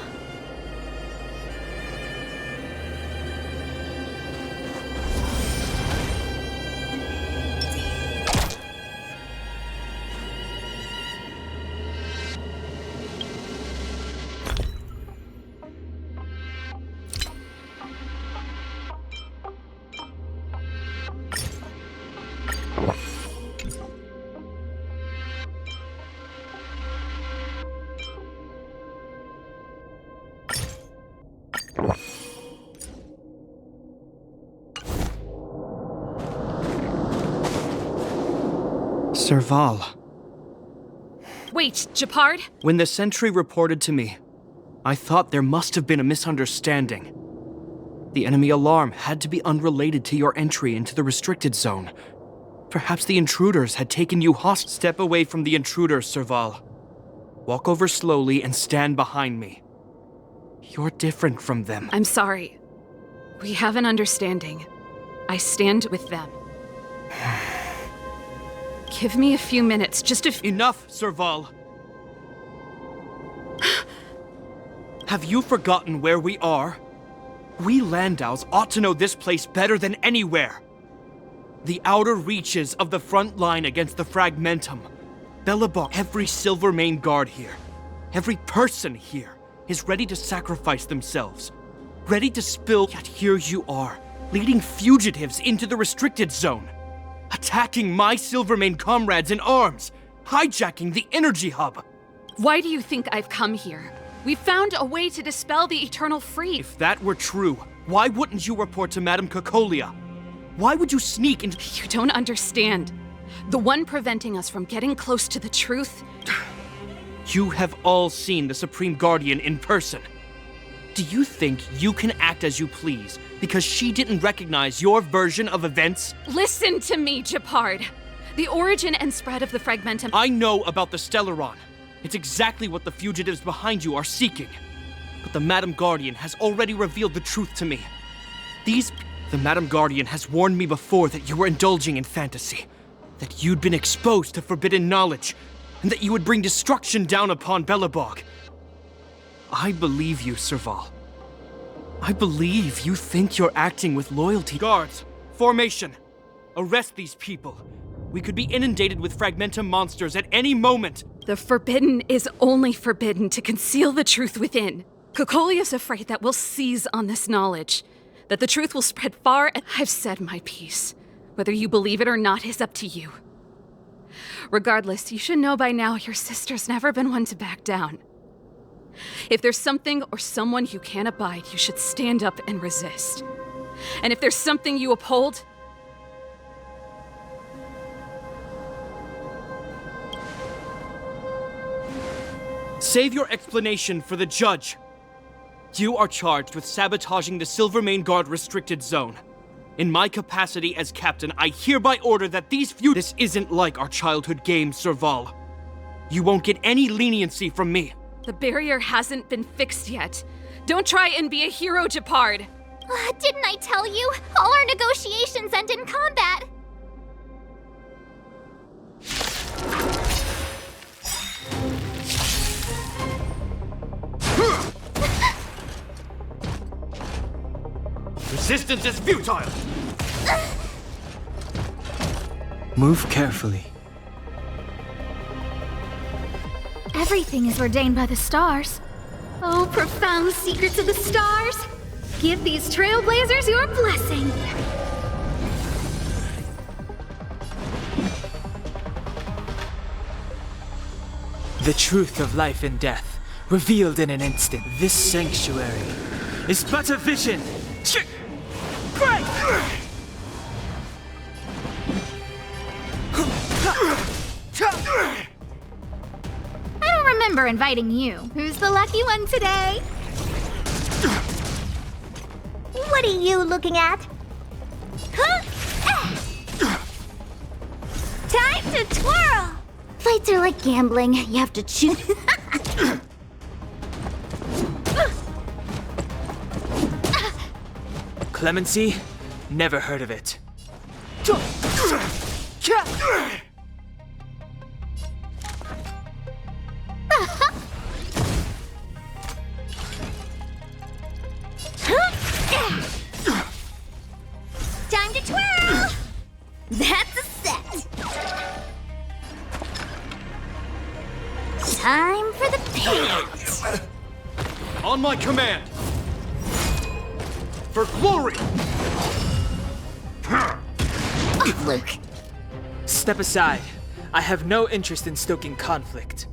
Serval. Wait, Japard? When the sentry reported to me, I thought there must have been a misunderstanding. The enemy alarm had to be unrelated to your entry into the restricted zone. Perhaps the intruders had taken you hostage. Step away from the intruders, Serval. Walk over slowly and stand behind me. You're different from them. I'm sorry. We have an understanding. I stand with them. Give me a few minutes, just a Enough, Serval! Have you forgotten where we are? We Landaus ought to know this place better than anywhere. The outer reaches of the front line against the Fragmentum. Bellabong, every Silvermane guard here, every person here, is ready to sacrifice themselves. Ready to spill, yet here you are, leading fugitives into the restricted zone. Attacking my Silvermane comrades in arms, hijacking the energy hub. Why do you think I've come here? We found a way to dispel the Eternal Freeze. If that were true, why wouldn't you report to Madame Cocolia? Why would you sneak into— You don't understand. The one preventing us from getting close to the truth... You have all seen the Supreme Guardian in person. Do you think you can act as you please because she didn't recognize your version of events? Listen to me, Gepard. The origin and spread of the Fragmentum. I know about the Stellaron. It's exactly what the fugitives behind you are seeking. But the Madam Guardian has already revealed the truth to me. The Madam Guardian has warned me before that you were indulging in fantasy, that you'd been exposed to forbidden knowledge, and that you would bring destruction down upon Belobog. I believe you, Serval. I believe you think you're acting with loyalty. Guards, formation! Arrest these people. We could be inundated with Fragmentum monsters at any moment. The forbidden is only forbidden to conceal the truth within. Kokoli is afraid that we'll seize on this knowledge, that the truth will spread far, and I've said my piece. Whether you believe it or not is up to you. Regardless, you should know by now your sister's never been one to back down. If there's something or someone you can't abide, you should stand up and resist. And if there's something you uphold, save your explanation for the judge. You are charged with sabotaging the Silvermane Guard restricted zone. In my capacity as captain, I hereby order that This isn't like our childhood game, Serval. You won't get any leniency from me. the barrier hasn't been fixed yet. Don't try and be a hero, Gepard. Didn't I tell you? All our negotiations end in combat. Resistance is futile! Move carefully. Everything is ordained by the stars. Oh, profound secrets of the stars! Give these trailblazers your blessing! The truth of life and death, revealed in an instant. This sanctuary is but a vision. Great! I don't remember inviting you. Who's the lucky one today? What are you looking at? Time to twirl! Fights are like gambling. You have to choose. Clemency? Never heard of it. Time to twirl! That's a set! Time for the payout! On my command! For glory! Luke. Step aside. I have no interest in stoking conflict.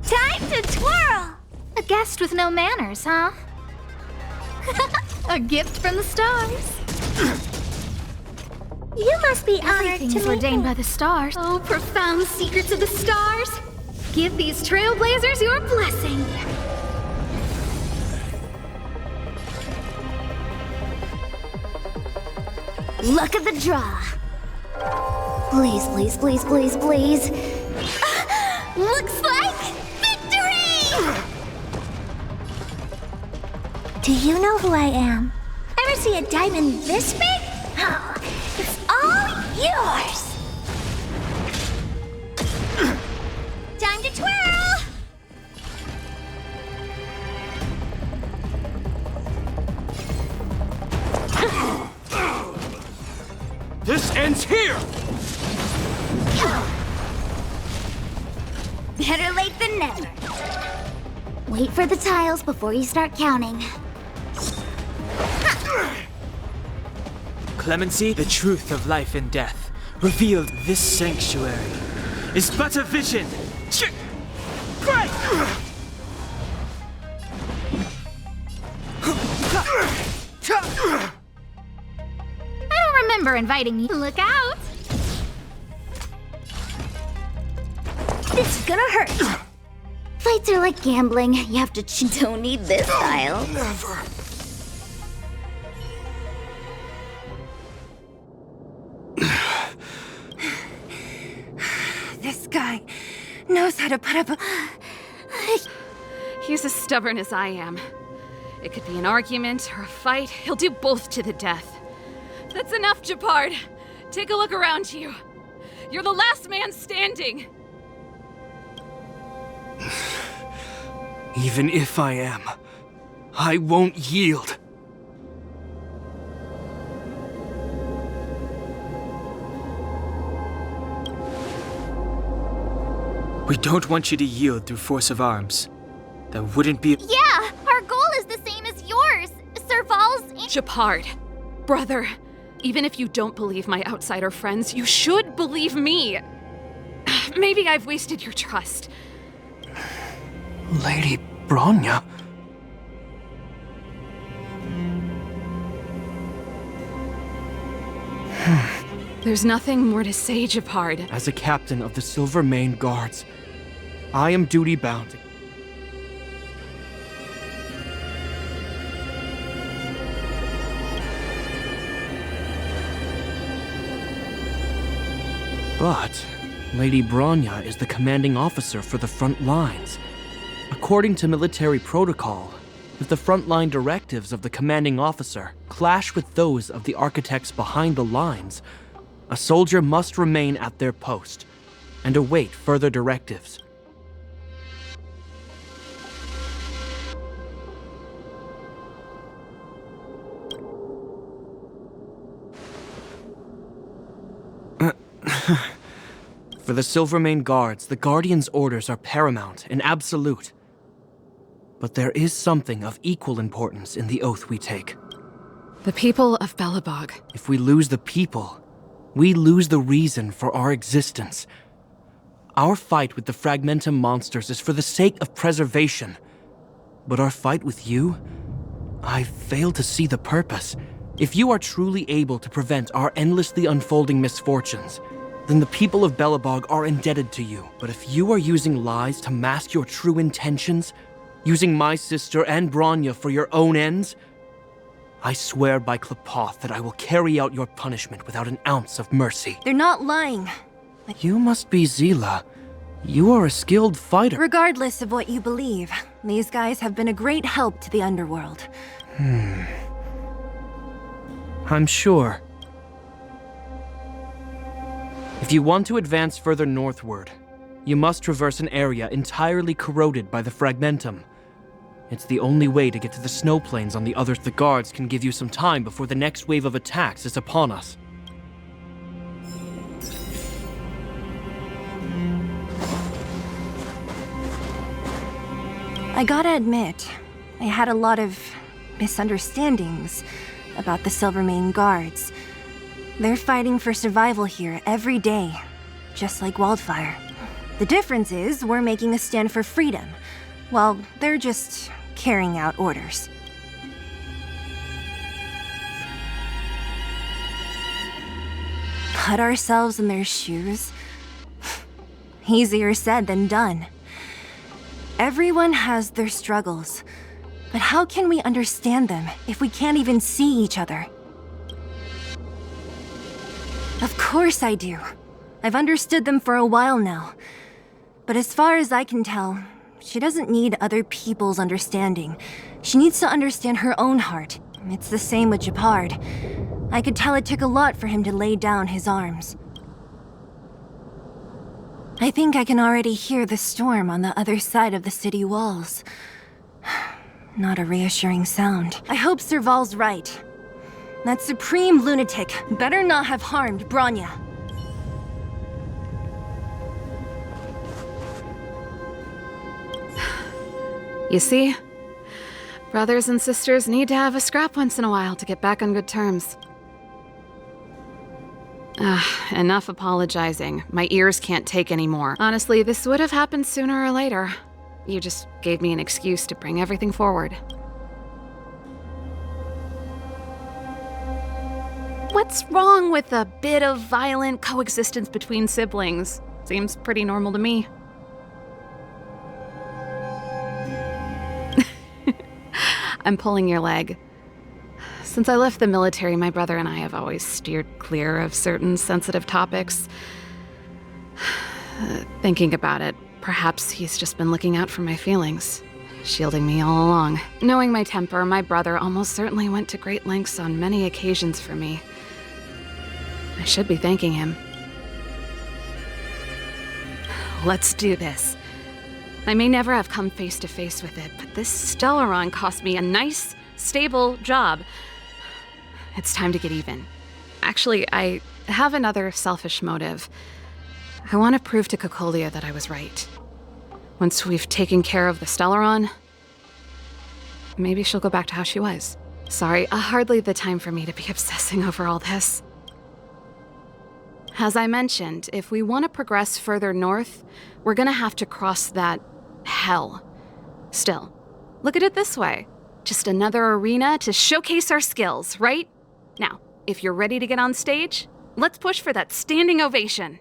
Time to twirl! A guest with no manners, huh? A gift from the stars. You must be honored Everything to is meet ordained me. by the stars. Oh, profound secrets of the stars! Give these trailblazers your blessing! Luck of the draw. Please, please, please, please, please. Looks like victory! Do you know who I am? Ever see a diamond this big? Oh, it's all yours! Time to twirl! This ends here! Better late than never. Wait for the tiles before you start counting. Clemency, the truth of life and death, revealed. This sanctuary is but a vision. Great! I don't remember inviting you. Look out! This is gonna hurt. Fights are like gambling. You have to don't need this style. Never. This guy knows how to put up a... He's as stubborn as I am. It could be an argument or a fight. He'll do both to the death. That's enough, Japard. Take a look around you. You're the last man standing. Even if I am, I won't yield. We don't want you to yield through force of arms. That wouldn't be. Yeah, our goal is the same as yours. Serval's. Japard, brother, even if you don't believe my outsider friends, you should believe me. Maybe I've wasted your trust. Lady Bronya? There's nothing more to say, Japard. As a captain of the Silvermane Guards, I am duty-bound. But Lady Bronya is the commanding officer for the front lines. According to military protocol, if the frontline directives of the commanding officer clash with those of the architects behind the lines, a soldier must remain at their post and await further directives. For the Silvermane Guards, the Guardian's orders are paramount and absolute. But there is something of equal importance in the oath we take. The people of Belobog. If we lose the people, we lose the reason for our existence. Our fight with the Fragmentum monsters is for the sake of preservation. But our fight with you? I fail to see the purpose. If you are truly able to prevent our endlessly unfolding misfortunes, then the people of Belobog are indebted to you. But if you are using lies to mask your true intentions, using my sister and Bronya for your own ends, I swear by Klapoth that I will carry out your punishment without an ounce of mercy. They're not lying. You must be Zila. You are a skilled fighter. Regardless of what you believe, these guys have been a great help to the underworld. I'm sure. If you want to advance further northward, you must traverse an area entirely corroded by the Fragmentum. It's the only way to get to the snow plains on the other. The guards can give you some time before the next wave of attacks is upon us. I gotta admit, I had a lot of misunderstandings about the Silvermane Guards. They're fighting for survival here every day, just like Wildfire. The difference is we're making a stand for freedom, while they're just carrying out orders. Put ourselves in their shoes? Easier said than done. Everyone has their struggles, but how can we understand them if we can't even see each other? Of course I do. I've understood them for a while now. But as far as I can tell, she doesn't need other people's understanding. She needs to understand her own heart. It's the same with Japard. I could tell it took a lot for him to lay down his arms. I think I can already hear the storm on the other side of the city walls. Not a reassuring sound. I hope Serval's right. That supreme lunatic better not have harmed Bronya. You see? Brothers and sisters need to have a scrap once in a while to get back on good terms. Enough apologizing. My ears can't take any more. Honestly, this would have happened sooner or later. You just gave me an excuse to bring everything forward. What's wrong with a bit of violent coexistence between siblings? Seems pretty normal to me. I'm pulling your leg. Since I left the military, my brother and I have always steered clear of certain sensitive topics. Thinking about it, perhaps he's just been looking out for my feelings, shielding me all along. Knowing my temper, my brother almost certainly went to great lengths on many occasions for me. I should be thanking him. Let's do this. I may never have come face to face with it, but this Stellaron cost me a nice, stable job. It's time to get even. Actually, I have another selfish motive. I want to prove to Cocolia that I was right. Once we've taken care of the Stellaron, maybe she'll go back to how she was. Sorry, hardly the time for me to be obsessing over all this. As I mentioned, if we want to progress further north, we're gonna have to cross that hell. Still, look at it this way. Just another arena to showcase our skills, right? Now, if you're ready to get on stage, let's push for that standing ovation.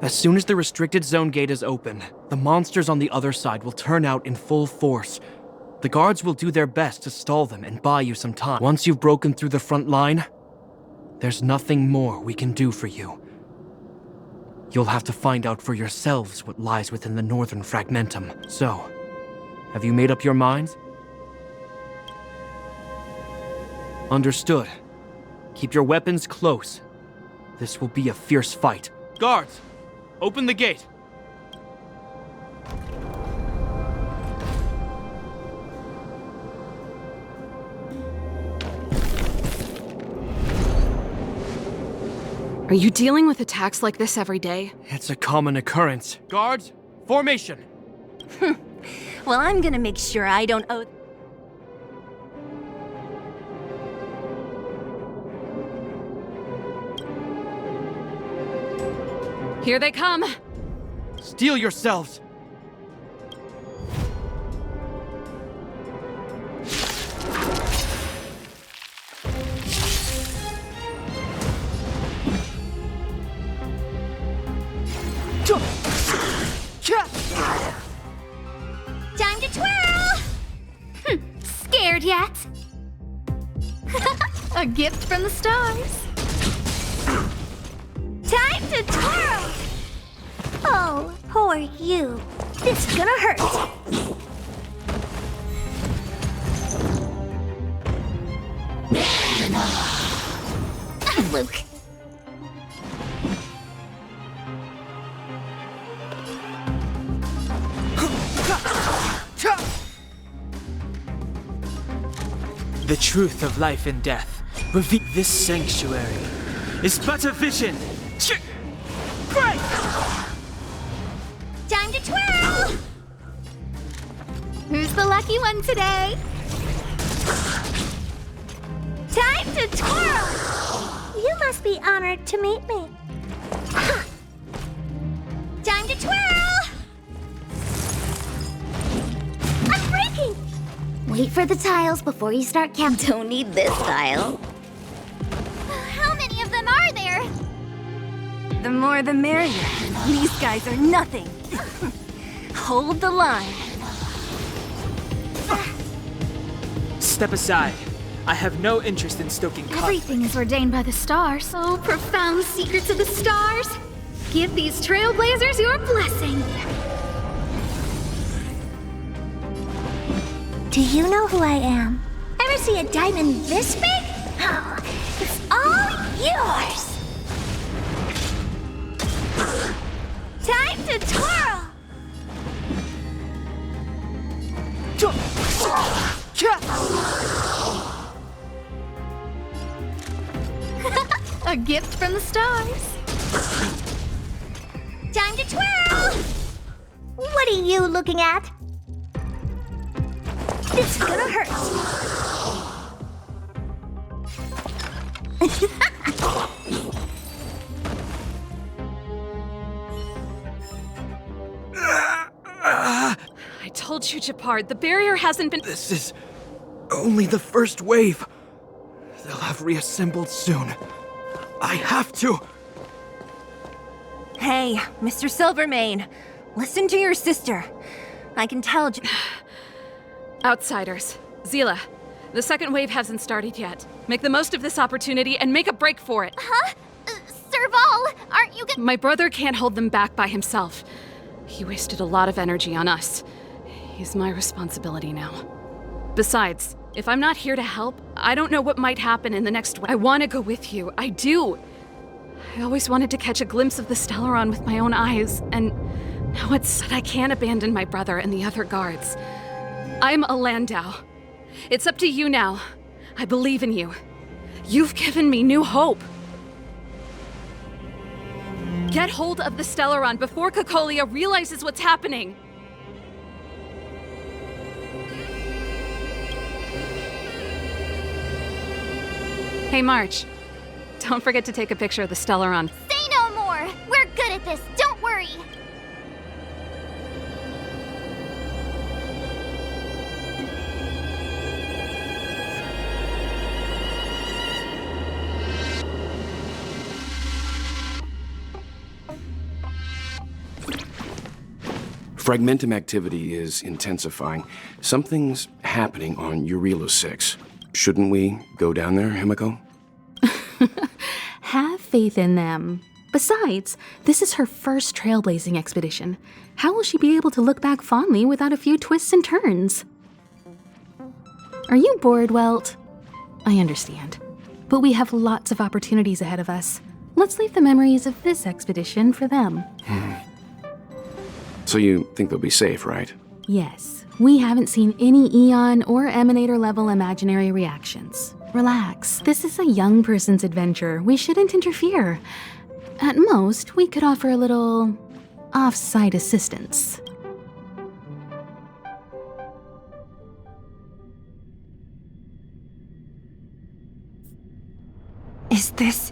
As soon as the restricted zone gate is open, the monsters on the other side will turn out in full force. The guards will do their best to stall them and buy you some time. Once you've broken through the front line, there's nothing more we can do for you. You'll have to find out for yourselves what lies within the northern fragmentum. So, have you made up your minds? Understood. Keep your weapons close. This will be a fierce fight. Guards! Open the gate! Are you dealing with attacks like this every day? It's a common occurrence. Guards, formation! Well, I'm gonna make sure I don't owe... Here they come! Steel yourselves! Time to twirl! Scared yet? A gift from the stars. Time to twirl! Oh, poor you. This is gonna hurt. Luke. The truth of life and death. Reveal this sanctuary is but a vision. Break! Time to twirl! Who's the lucky one today? Time to twirl! You must be honored to meet me. Time to twirl! I'm breaking! Wait for the tiles before you start counting. Don't need this tile. How many of them are there? The more the merrier. These guys are nothing. Hold the line. Step aside. I have no interest in stoking conflict. Everything is ordained by the stars. Oh, profound secrets of the stars. Give these trailblazers your blessing. Do you know who I am? Ever see a diamond this big? Oh, it's all yours! Time to twirl! A gift from the stars. Time to twirl! What are you looking at? This is gonna hurt. I told you, Japard, the barrier hasn't been— This is only the first wave. They'll have reassembled soon. I have to! Hey, Mr. Silvermane, listen to your sister. I can tell. Outsiders. Zila, the second wave hasn't started yet. Make the most of this opportunity and make a break for it. Huh? Serval, aren't you gonna— My brother can't hold them back by himself. He wasted a lot of energy on us. He's my responsibility now. Besides, if I'm not here to help, I don't know what might happen in the next wave. I want to go with you. I do. I always wanted to catch a glimpse of the Stellaron with my own eyes, and now it's said I can't abandon my brother and the other guards. I'm a Landau. It's up to you now. I believe in you. You've given me new hope. Get hold of the Stellaron before Cocolia realizes what's happening. Hey, March. Don't forget to take a picture of the Stellaron. Say no more! We're good at this, don't worry! Fragmentum activity is intensifying. Something's happening on Eurilo 6. Shouldn't we go down there, Himiko? Have faith in them. Besides, this is her first trailblazing expedition. How will she be able to look back fondly without a few twists and turns? Are you bored, Welt? I understand. But we have lots of opportunities ahead of us. Let's leave the memories of this expedition for them. So you think they'll be safe, right? Yes. We haven't seen any Eon or Emanator level imaginary reactions. Relax. This is a young person's adventure. We shouldn't interfere. At most, we could offer a little off-site assistance. Is this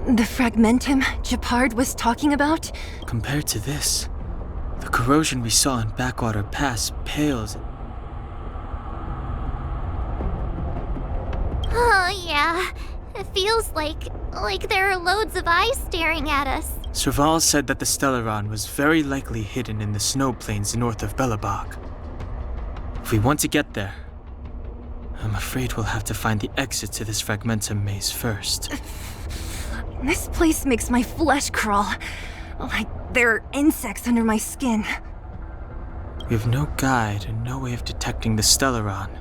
the Fragmentum Gepard was talking about? Compared to this, the corrosion we saw in Backwater Pass pales. Oh, yeah. It feels like there are loads of eyes staring at us. Serval said that the Stellaron was very likely hidden in the snow plains north of Belobog. If we want to get there, I'm afraid we'll have to find the exit to this Fragmentum maze first. This place makes my flesh crawl. Like there are insects under my skin. We have no guide and no way of detecting the Stellaron.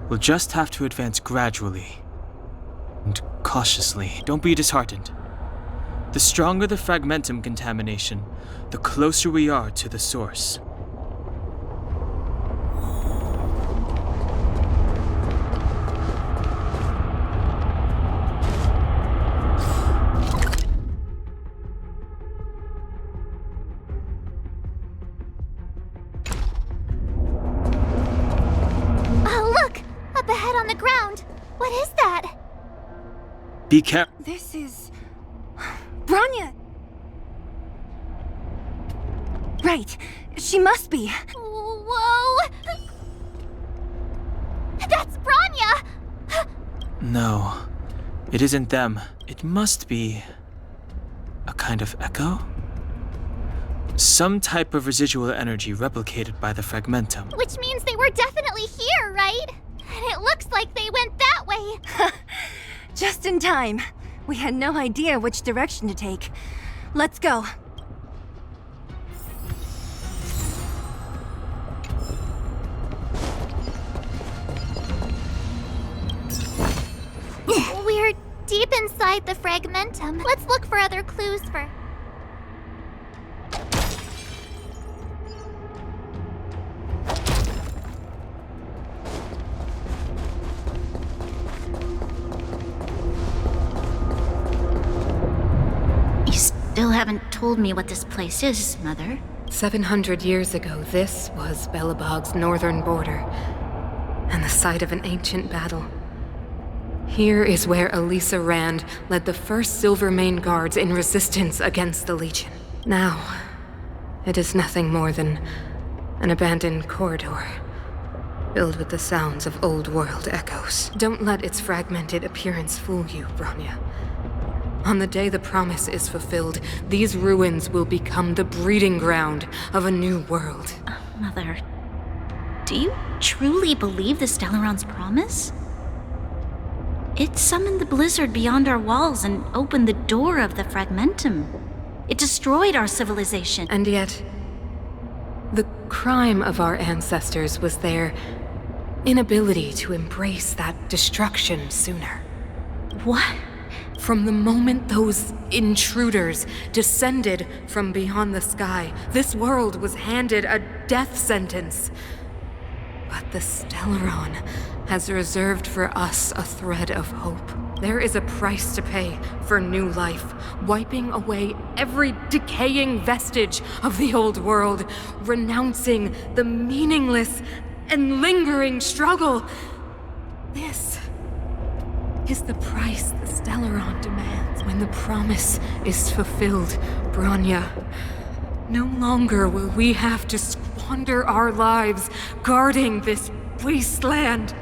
We'll just have to advance gradually and cautiously. Don't be disheartened. The stronger the Fragmentum contamination, the closer we are to the source. Be careful. This is... Bronya! Right. She must be. Whoa! That's Bronya! No, it isn't them. It must be a kind of echo? Some type of residual energy replicated by the Fragmentum. Which means they were definitely here, right? And it looks like they went that way. Just in time. We had no idea which direction to take. Let's go. We're deep inside the Fragmentum. Let's look for other clues for... Still haven't told me what this place is, Mother. 700 years ago, this was Belobog's northern border, and the site of an ancient battle. Here is where Elisa Rand led the first Silvermane guards in resistance against the Legion. Now, it is nothing more than an abandoned corridor, filled with the sounds of old world echoes. Don't let its fragmented appearance fool you, Bronya. On the day the promise is fulfilled, these ruins will become the breeding ground of a new world. Mother, do you truly believe the Stellaron's promise? It summoned the blizzard beyond our walls and opened the door of the Fragmentum. It destroyed our civilization. And yet, the crime of our ancestors was their inability to embrace that destruction sooner. What? From the moment those intruders descended from beyond the sky, this world was handed a death sentence. But the Stellaron has reserved for us a thread of hope. There is a price to pay for new life, wiping away every decaying vestige of the old world, renouncing the meaningless and lingering struggle. This is the price the Stellaron demands. When the promise is fulfilled, Bronya, no longer will we have to squander our lives guarding this wasteland.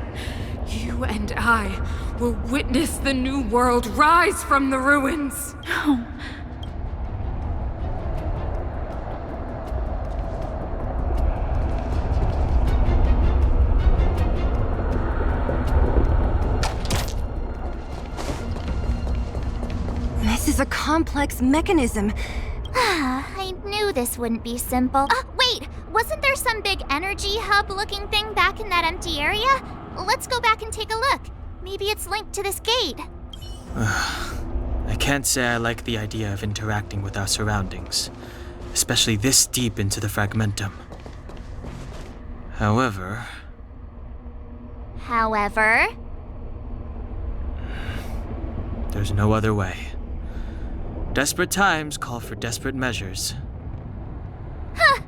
You and I will witness the new world rise from the ruins. No. This is a complex mechanism. I knew this wouldn't be simple. Wait! Wasn't there some big energy hub-looking thing back in that empty area? Let's go back and take a look. Maybe it's linked to this gate. I can't say I like the idea of interacting with our surroundings, especially this deep into the Fragmentum. However, there's no other way. Desperate times call for desperate measures. Huh!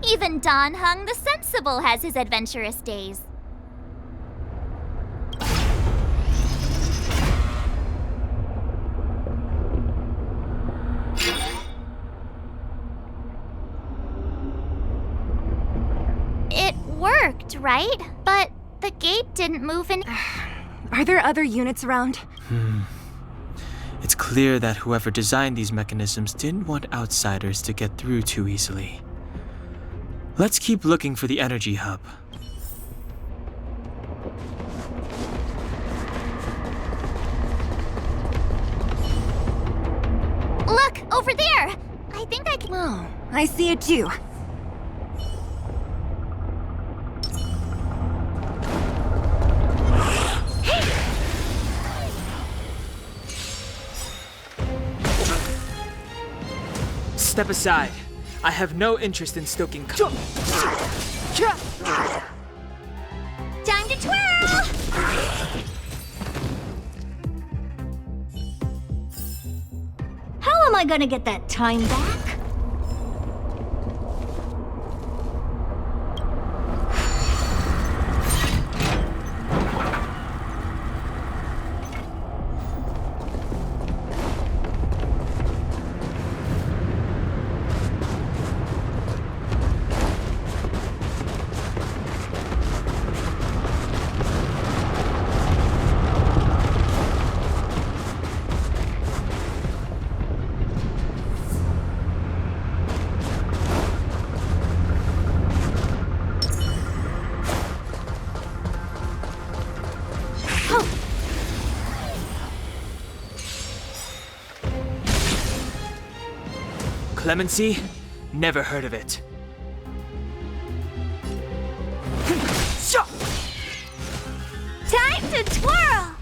Even Don Hung the Sensible has his adventurous days. It worked, right? But the gate didn't move in. Are there other units around? It's clear that whoever designed these mechanisms didn't want outsiders to get through too easily. Let's keep looking for the energy hub. Look, over there! I think I can. Oh, I see it too. Step aside. I have no interest in stoking. Time to twirl! How am I gonna get that time back? Clemency? Never heard of it. Time to twirl!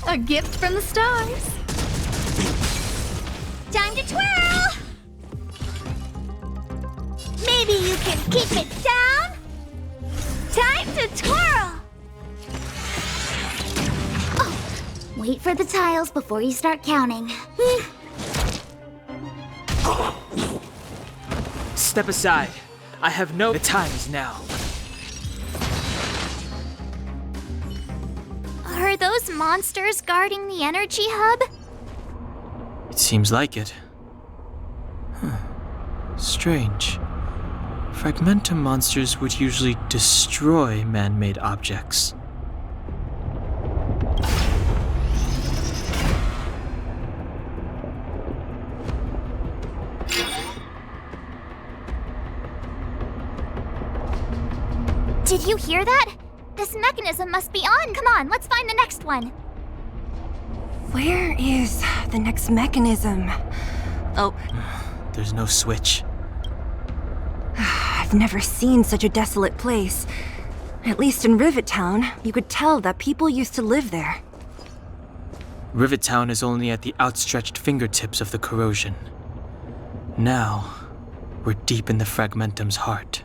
A gift from the stars. Time to twirl! Maybe you can keep it down? Time to twirl! Oh, wait for the tiles before you start counting. Step aside. I have no... The time is now. Are those monsters guarding the energy hub? It seems like it. Strange. Fragmentum monsters would usually destroy man-made objects. Did you hear that? This mechanism must be on. Come on, let's find the next one. Where is the next mechanism? Oh. There's no switch. I've never seen such a desolate place. At least in Rivet Town, you could tell that people used to live there. Rivet Town is only at the outstretched fingertips of the corrosion. Now, we're deep in the Fragmentum's heart.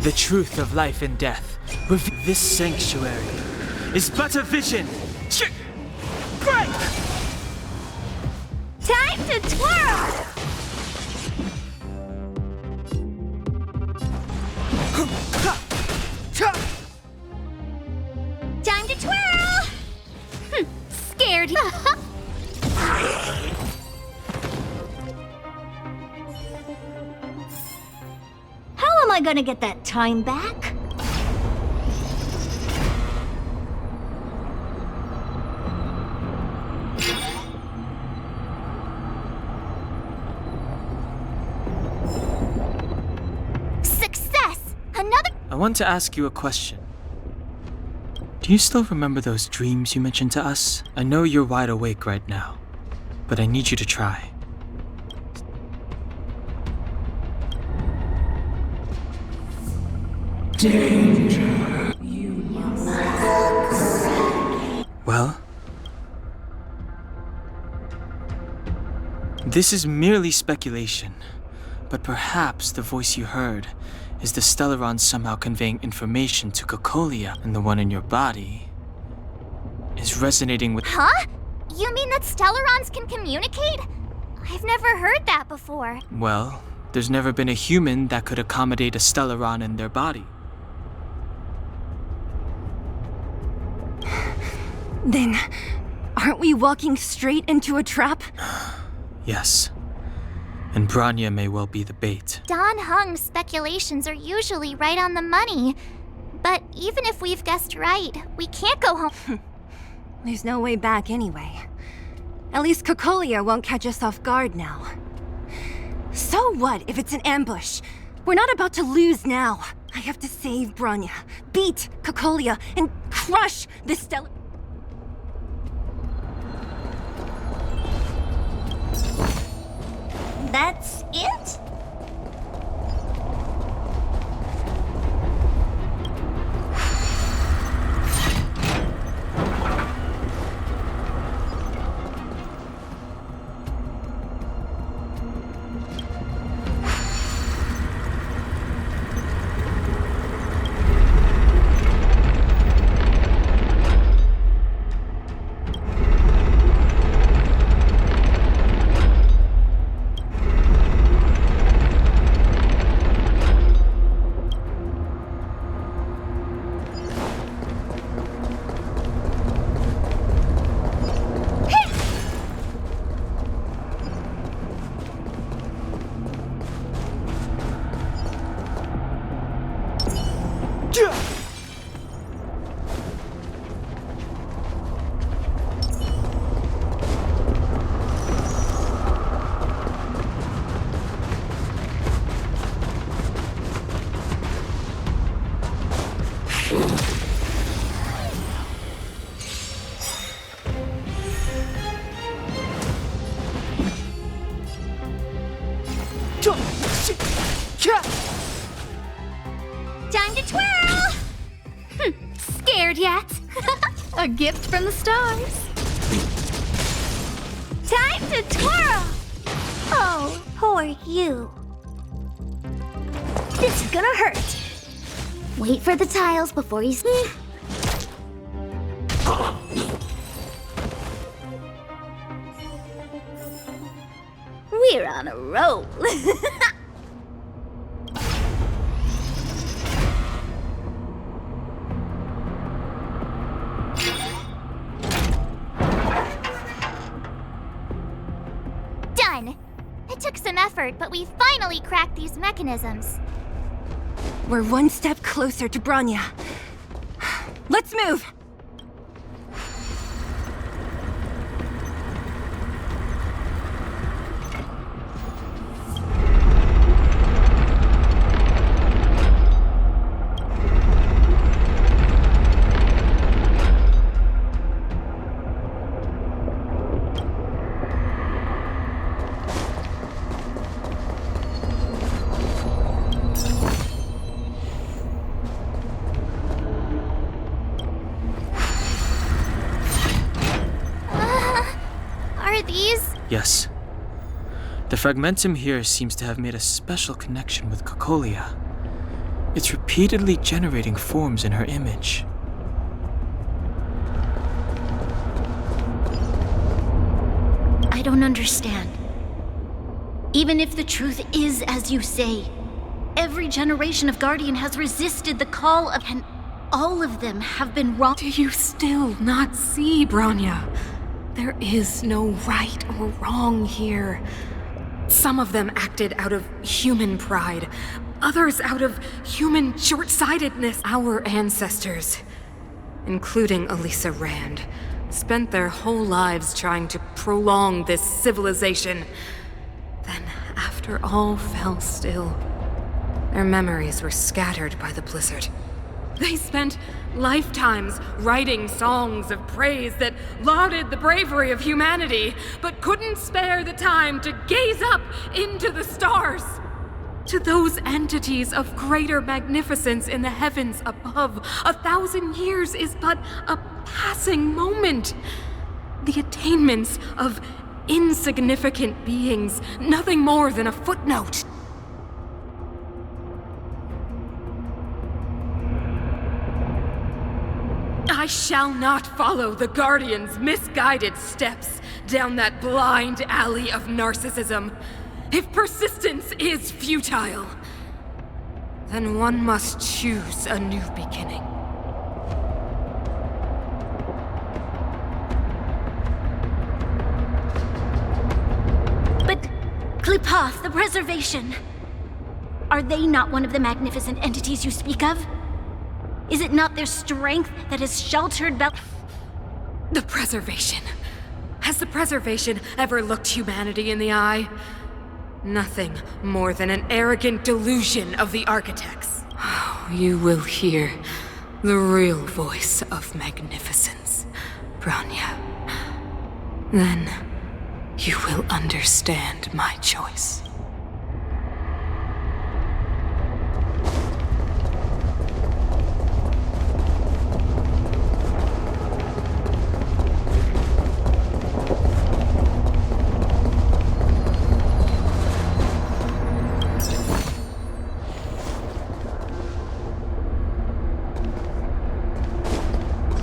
The truth of life and death. This sanctuary is but a vision. Break! Time to twirl! Time to twirl! Scared. How am I gonna get that time back? Success! Another. I want to ask you a question. Do you still remember those dreams you mentioned to us? I know you're wide awake right now, but I need you to try. Danger. Well? This is merely speculation, but perhaps the voice you heard is the Stellaron somehow conveying information to Cocolia, and the one in your body is resonating with— Huh? You mean that Stellarons can communicate? I've never heard that before. Well, there's never been a human that could accommodate a Stellaron in their body. Then, aren't we walking straight into a trap? Yes. And Bronya may well be the bait. Don Hung's speculations are usually right on the money. But even if we've guessed right, we can't go home. There's no way back anyway. At least Cocolia won't catch us off guard now. So what if it's an ambush? We're not about to lose now. I have to save Bronya, beat Cocolia, and crush the Stellar... That's it? A gift from the stars. Time to twirl! Oh, poor you. This is gonna hurt. Wait for the tiles before you sleep. We're on a roll. Done. It took some effort, but we finally cracked these mechanisms. We're one step closer to Bronya. Let's move! Yes. The fragmentum here seems to have made a special connection with Cocolia. It's repeatedly generating forms in her image. I don't understand. Even if the truth is as you say, every generation of Guardian has resisted the call of... and all of them have been wrong. Do you still not see, Bronya? There is no right or wrong here. Some of them acted out of human pride, others out of human short-sightedness. Our ancestors, including Elisa Rand, spent their whole lives trying to prolong this civilization. Then, after all fell still, their memories were scattered by the blizzard. They spent lifetimes writing songs of praise that lauded the bravery of humanity, but couldn't spare the time to gaze up into the stars. To those entities of greater magnificence in the heavens above, 1,000 years is but a passing moment. The attainments of insignificant beings, nothing more than a footnote. I shall not follow the Guardian's misguided steps down that blind alley of narcissism. If persistence is futile, then one must choose a new beginning. But Qlipoth, the Preservation, are they not one of the magnificent entities you speak of? Is it not their strength that has sheltered The Preservation. Has the Preservation ever looked humanity in the eye? Nothing more than an arrogant delusion of the architects. You will hear the real voice of magnificence, Bronya. Then you will understand my choice.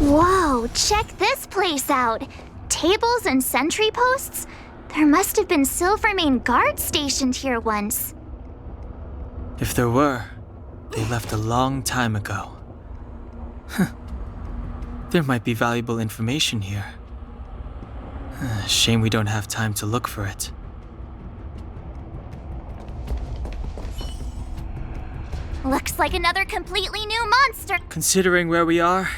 Whoa, check this place out. Tables and sentry posts? There must have been Silvermane guards stationed here once. If there were, they left a long time ago. There might be valuable information here. Shame we don't have time to look for it. Looks like another completely new monster. Considering where we are,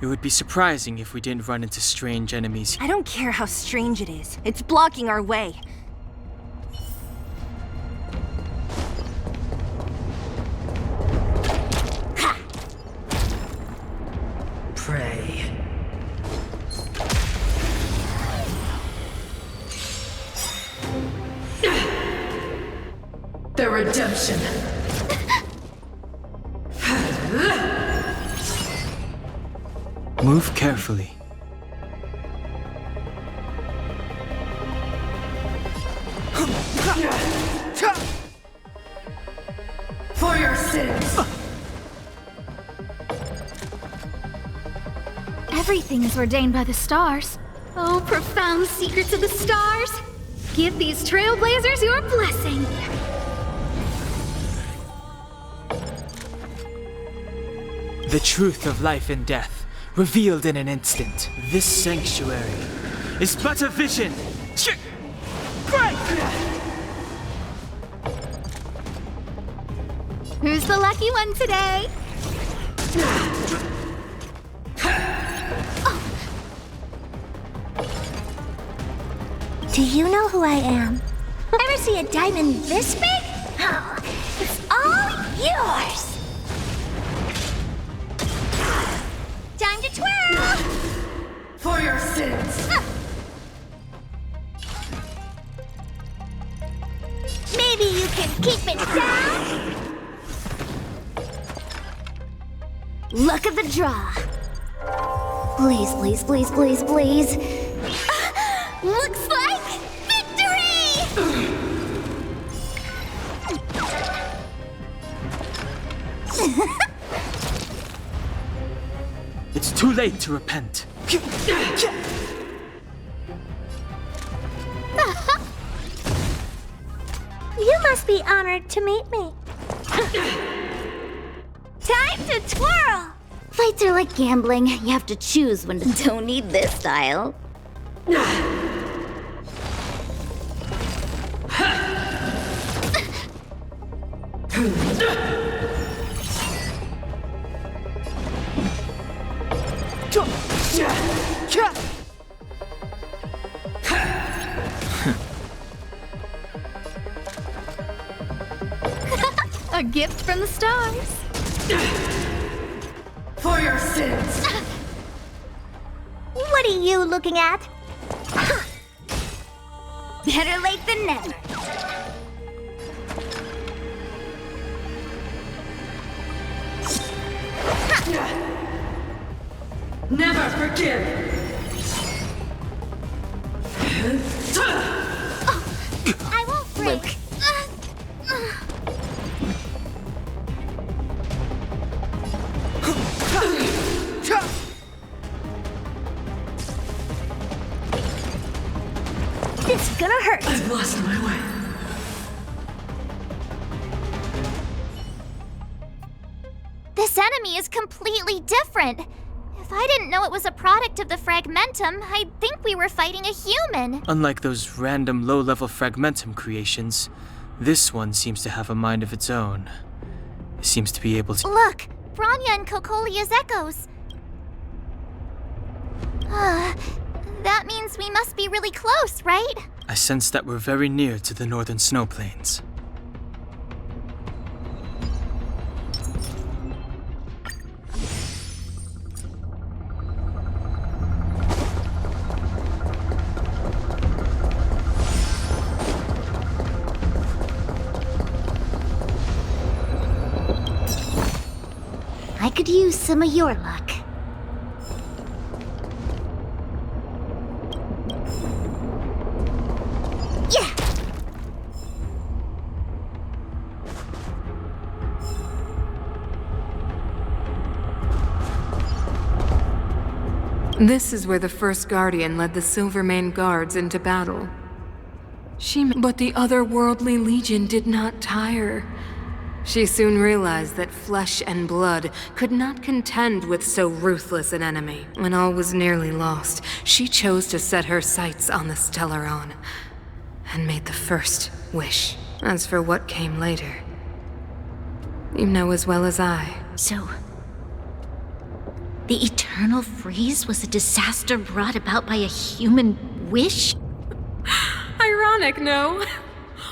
it would be surprising if we didn't run into strange enemies. I don't care how strange it is. It's blocking our way. Ha! Pray. The redemption. Move carefully. For your sins! Everything is ordained by the stars. Oh, profound secrets of the stars! Give these trailblazers your blessing! The truth of life and death, revealed in an instant. This sanctuary is but a vision. Break! Who's the lucky one today? Do you know who I am? Ever see a diamond this big? Oh, it's all yours! Time to twirl! For your sins! Maybe you can keep it down? Look at the draw. Please, please, please, please, please. Looks like victory! It's too late to repent. You must be honored to meet me. Time to twirl! Fights are like gambling. You have to choose when to don't need this style. A gift from the stars. For your sins! What are you looking at? Better late than never. Never forgive! I won't break. This is gonna hurt. I've lost my way. This enemy is completely different. If I didn't know it was a product of the Fragmentum, I'd think we were fighting a human. Unlike those random low-level Fragmentum creations, this one seems to have a mind of its own. It seems to be able to— Look! Bronya and Kokolia's echoes. That means we must be really close, right? I sense that we're very near to the northern snow plains. I could use some of your luck. Yeah! This is where the first Guardian led the Silvermane Guards into battle. But the otherworldly Legion did not tire. She soon realized that flesh and blood could not contend with so ruthless an enemy. When all was nearly lost, she chose to set her sights on the Stellaron and made the first wish. As for what came later, you know as well as I. So, the Eternal Freeze was a disaster brought about by a human wish? Ironic, no?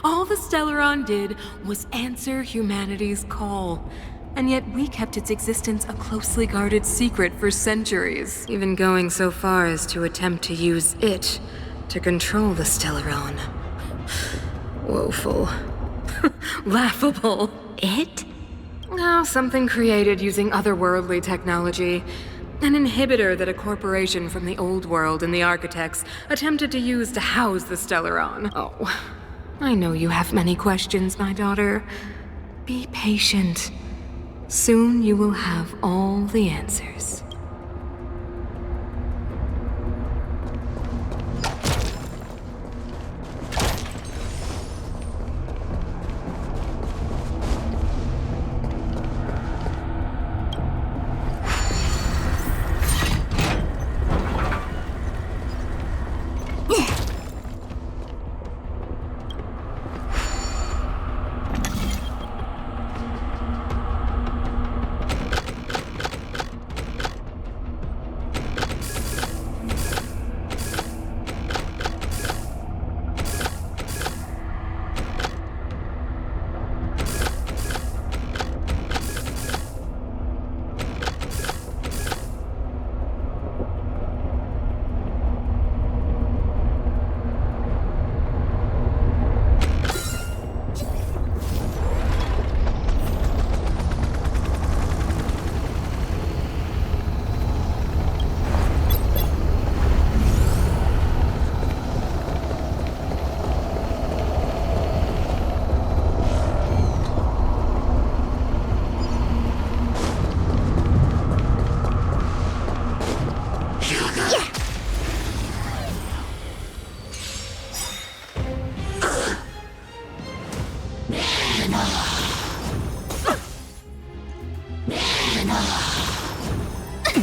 All the Stellaron did was answer humanity's call, and yet we kept its existence a closely guarded secret for centuries, even going so far as to attempt to use it to control the Stellaron. Woeful. Laughable. It? Oh, something created using otherworldly technology. An inhibitor that a corporation from the old world and the architects attempted to use to house the Stellaron. Oh, I know you have many questions, my daughter. Be patient. Soon you will have all the answers.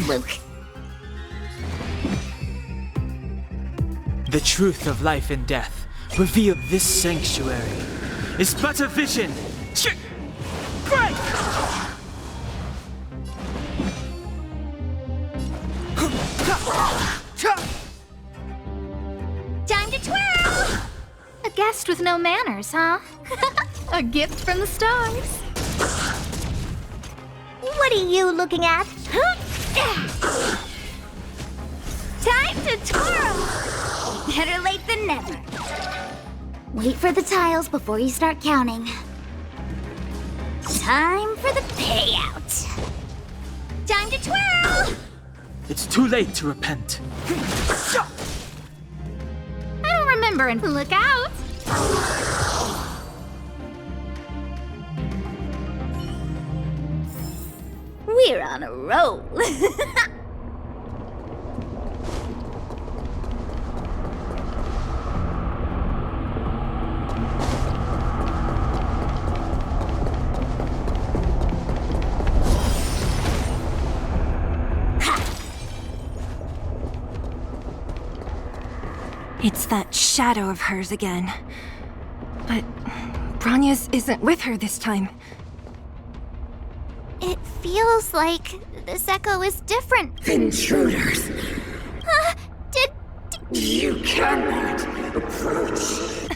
Luke. The truth of life and death revealed this sanctuary is but a vision. Break! Time to twirl! A guest with no manners, huh? A gift from the stars. What are you looking at? Time to twirl! Better late than never. Wait for the tiles before you start counting. Time for the payout. Time to twirl! It's too late to repent. I don't remember and look out! We're on a roll. It's that shadow of hers again. But Bronya's isn't with her this time. It feels like this echo is different. Intruders! Did You cannot approach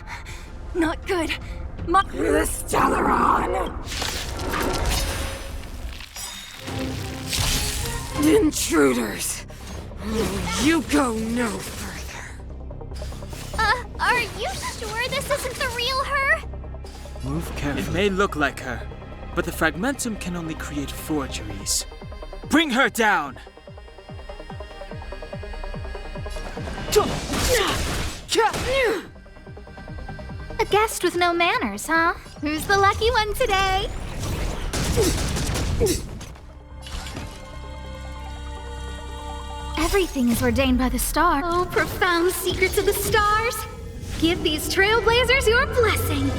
Not good. the Stellaron! Intruders! You go no further. Are you sure this isn't the real her? Move carefully. It may look like her, but the fragmentum can only create forgeries. Bring her down! A guest with no manners, huh? Who's the lucky one today? Everything is ordained by the stars. Oh, profound secrets of the stars. Give these trailblazers your blessing.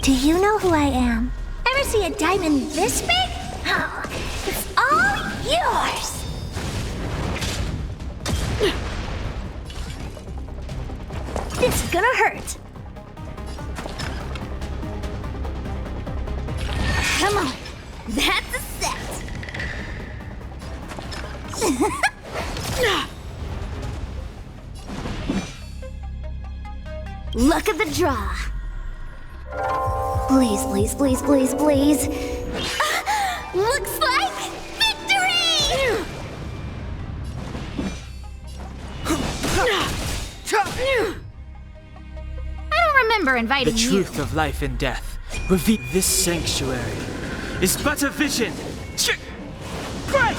Do you know who I am? Ever see a diamond this big? Oh, it's all yours! This is gonna hurt. Come on, that's a set. Look at the draw. Please, please, please, please, please. Looks like victory! I don't remember inviting The you. truth of life and death revealed this sanctuary is but a vision. Great!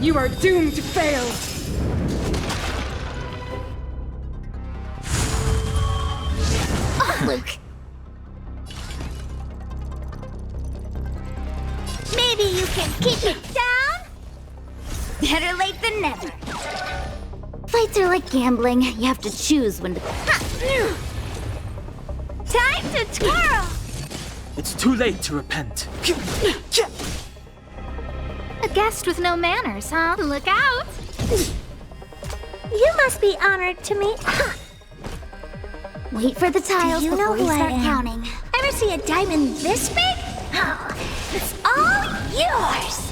You are doomed to fail! Oh, Luke. Maybe you can keep it down? Better late than never. Fights are like gambling. You have to choose when to... Time to twirl! It's too late to repent. A guest with no manners, huh? Look out! You must be honored to meet... Wait for the tiles before you start counting. Ever see a diamond this big? Oh, it's all yours!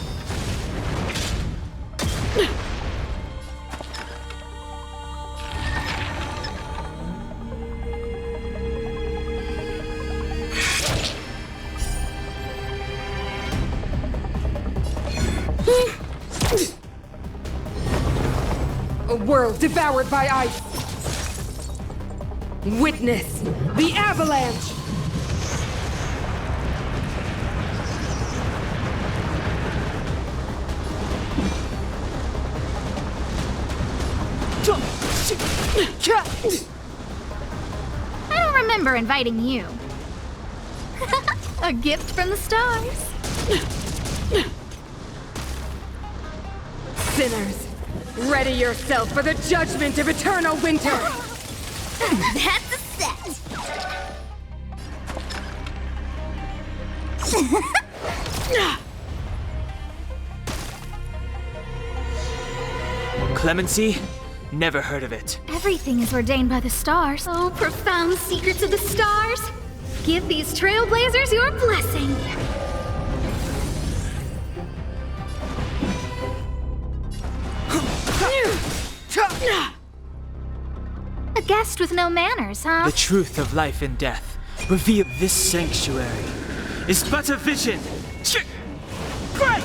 A world devoured by ice! Witness the avalanche! I don't remember inviting you. A gift from the stars. Sinners, ready yourself for the judgment of eternal winter! That's a set! Clemency? Never heard of it. Everything is ordained by the stars. Oh, profound secrets of the stars. Give these trailblazers your blessing. A guest with no manners, huh? The truth of life and death. Reveal this sanctuary is but a vision. Great!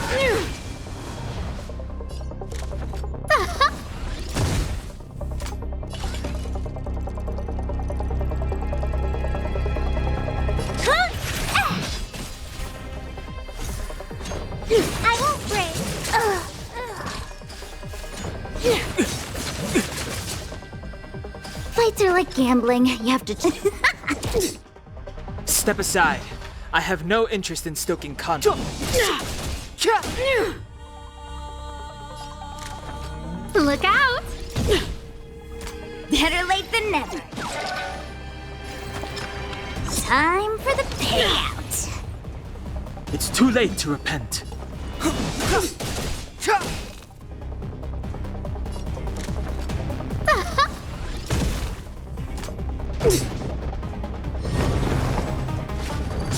I won't break. Fights are like gambling. You have to... Step aside. I have no interest in stoking conflict. Look out! Better late than never. Time for the payout. It's too late to repent.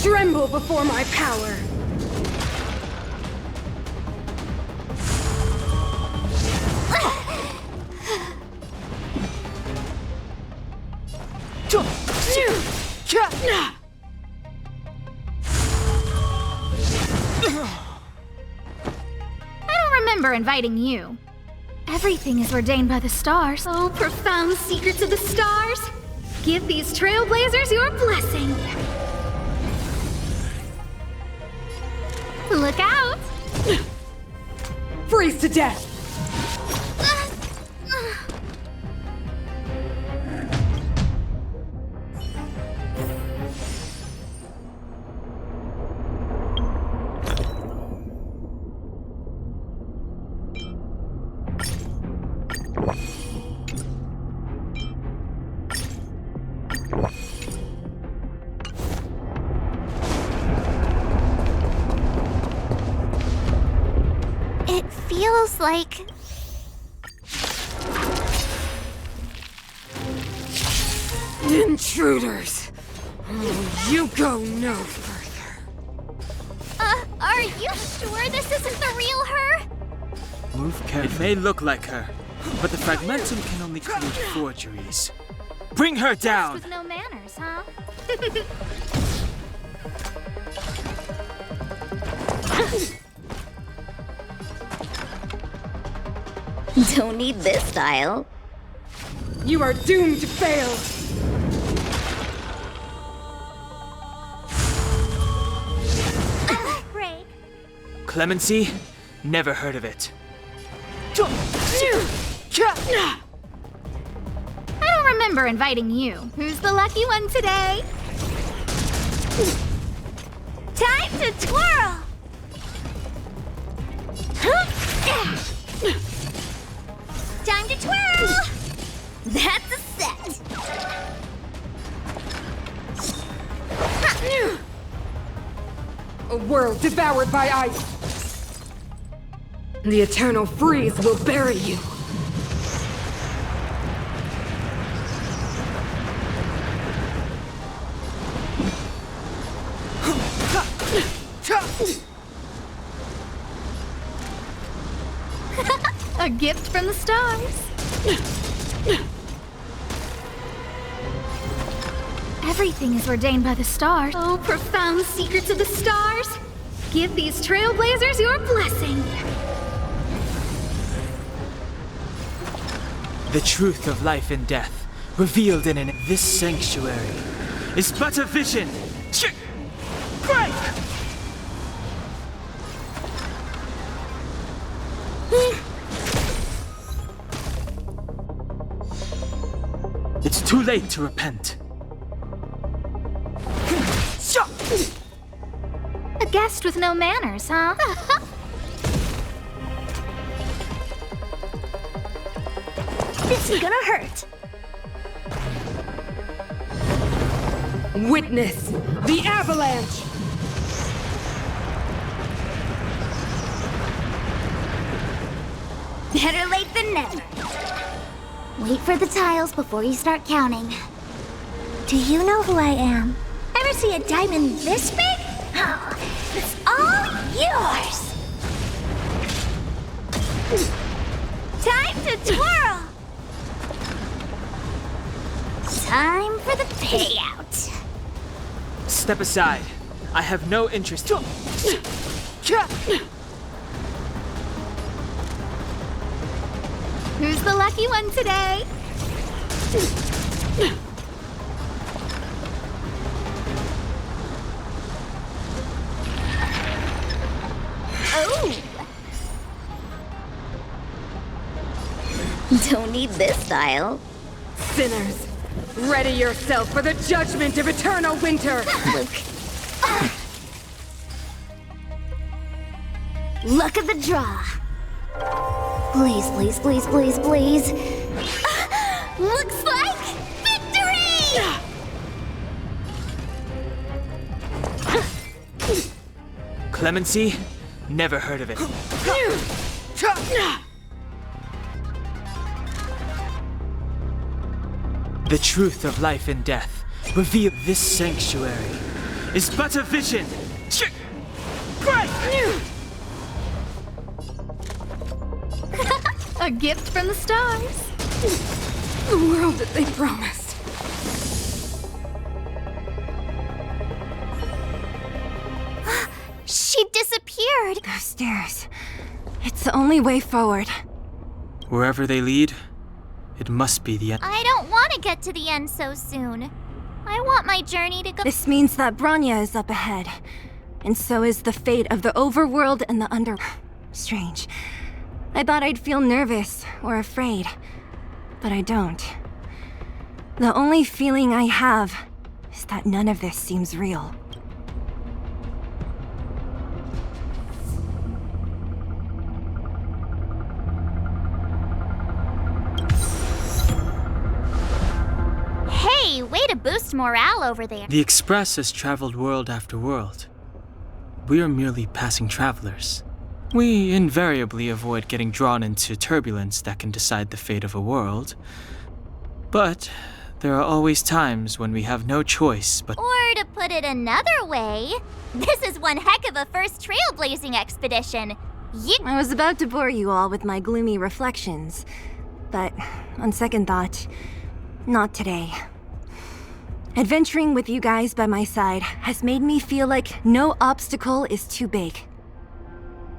Tremble before my power! I don't remember inviting you. Everything is ordained by the stars. Oh, profound secrets of the stars. Give these trailblazers your blessing. Look out! Freeze to death! It feels like... Intruders! Oh, you go no further. Are you sure this isn't the real her? Move carefully. It may look like her, but the fragmentum can only create forgeries. Bring her down! With no manners, huh? Don't need this style. You are doomed to fail! Clemency? Never heard of it. I don't remember inviting you. Who's the lucky one today? Time to twirl! Time to twirl! That's a set! A world devoured by ice. The eternal freeze will bury you. A gift from the stars. Everything is ordained by the stars. Oh, profound secrets of the stars. Give these trailblazers your blessing. The truth of life and death, revealed in this sanctuary, is but a vision. Break! It's too late to repent. A guest with no manners, huh? This is gonna hurt. Witness the avalanche! Better late than never. Wait for the tiles before you start counting. Do you know who I am? Ever see a diamond this big? Oh, it's all yours! Time to twirl! Time for the payout. Step aside. I have no interest. Who's the lucky one today? Oh! Don't need this style. Sinners, ready yourself for the judgment of eternal winter! Luke. Luck of the draw. Please, please, please, please, please. Looks like victory! Clemency? Never heard of it. The truth of life and death, revealed this sanctuary, is but a vision. Break! A gift from the stars. The world that they promised. She disappeared. Those stairs. It's the only way forward. Wherever they lead, it must be the end. I don't want to get to the end so soon. I want my journey to go. This means that Bronya is up ahead. And so is the fate of the overworld and the under... Strange. I thought I'd feel nervous or afraid, but I don't. The only feeling I have is that none of this seems real. Hey, way to boost morale over there. The Express has traveled world after world. We are merely passing travelers. We invariably avoid getting drawn into turbulence that can decide the fate of a world. But there are always times when we have no choice but... Or to put it another way, this is one heck of a first trailblazing expedition. I was about to bore you all with my gloomy reflections, but on second thought, not today. Adventuring with you guys by my side has made me feel like no obstacle is too big.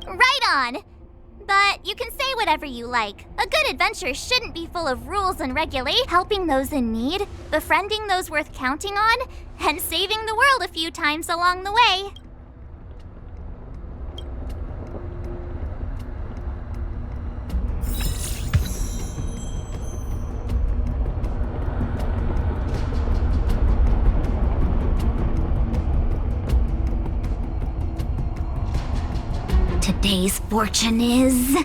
Right on! But you can say whatever you like. A good adventure shouldn't be full of rules and regulations. Helping those in need, befriending those worth counting on, and saving the world a few times along the way. today's fortune is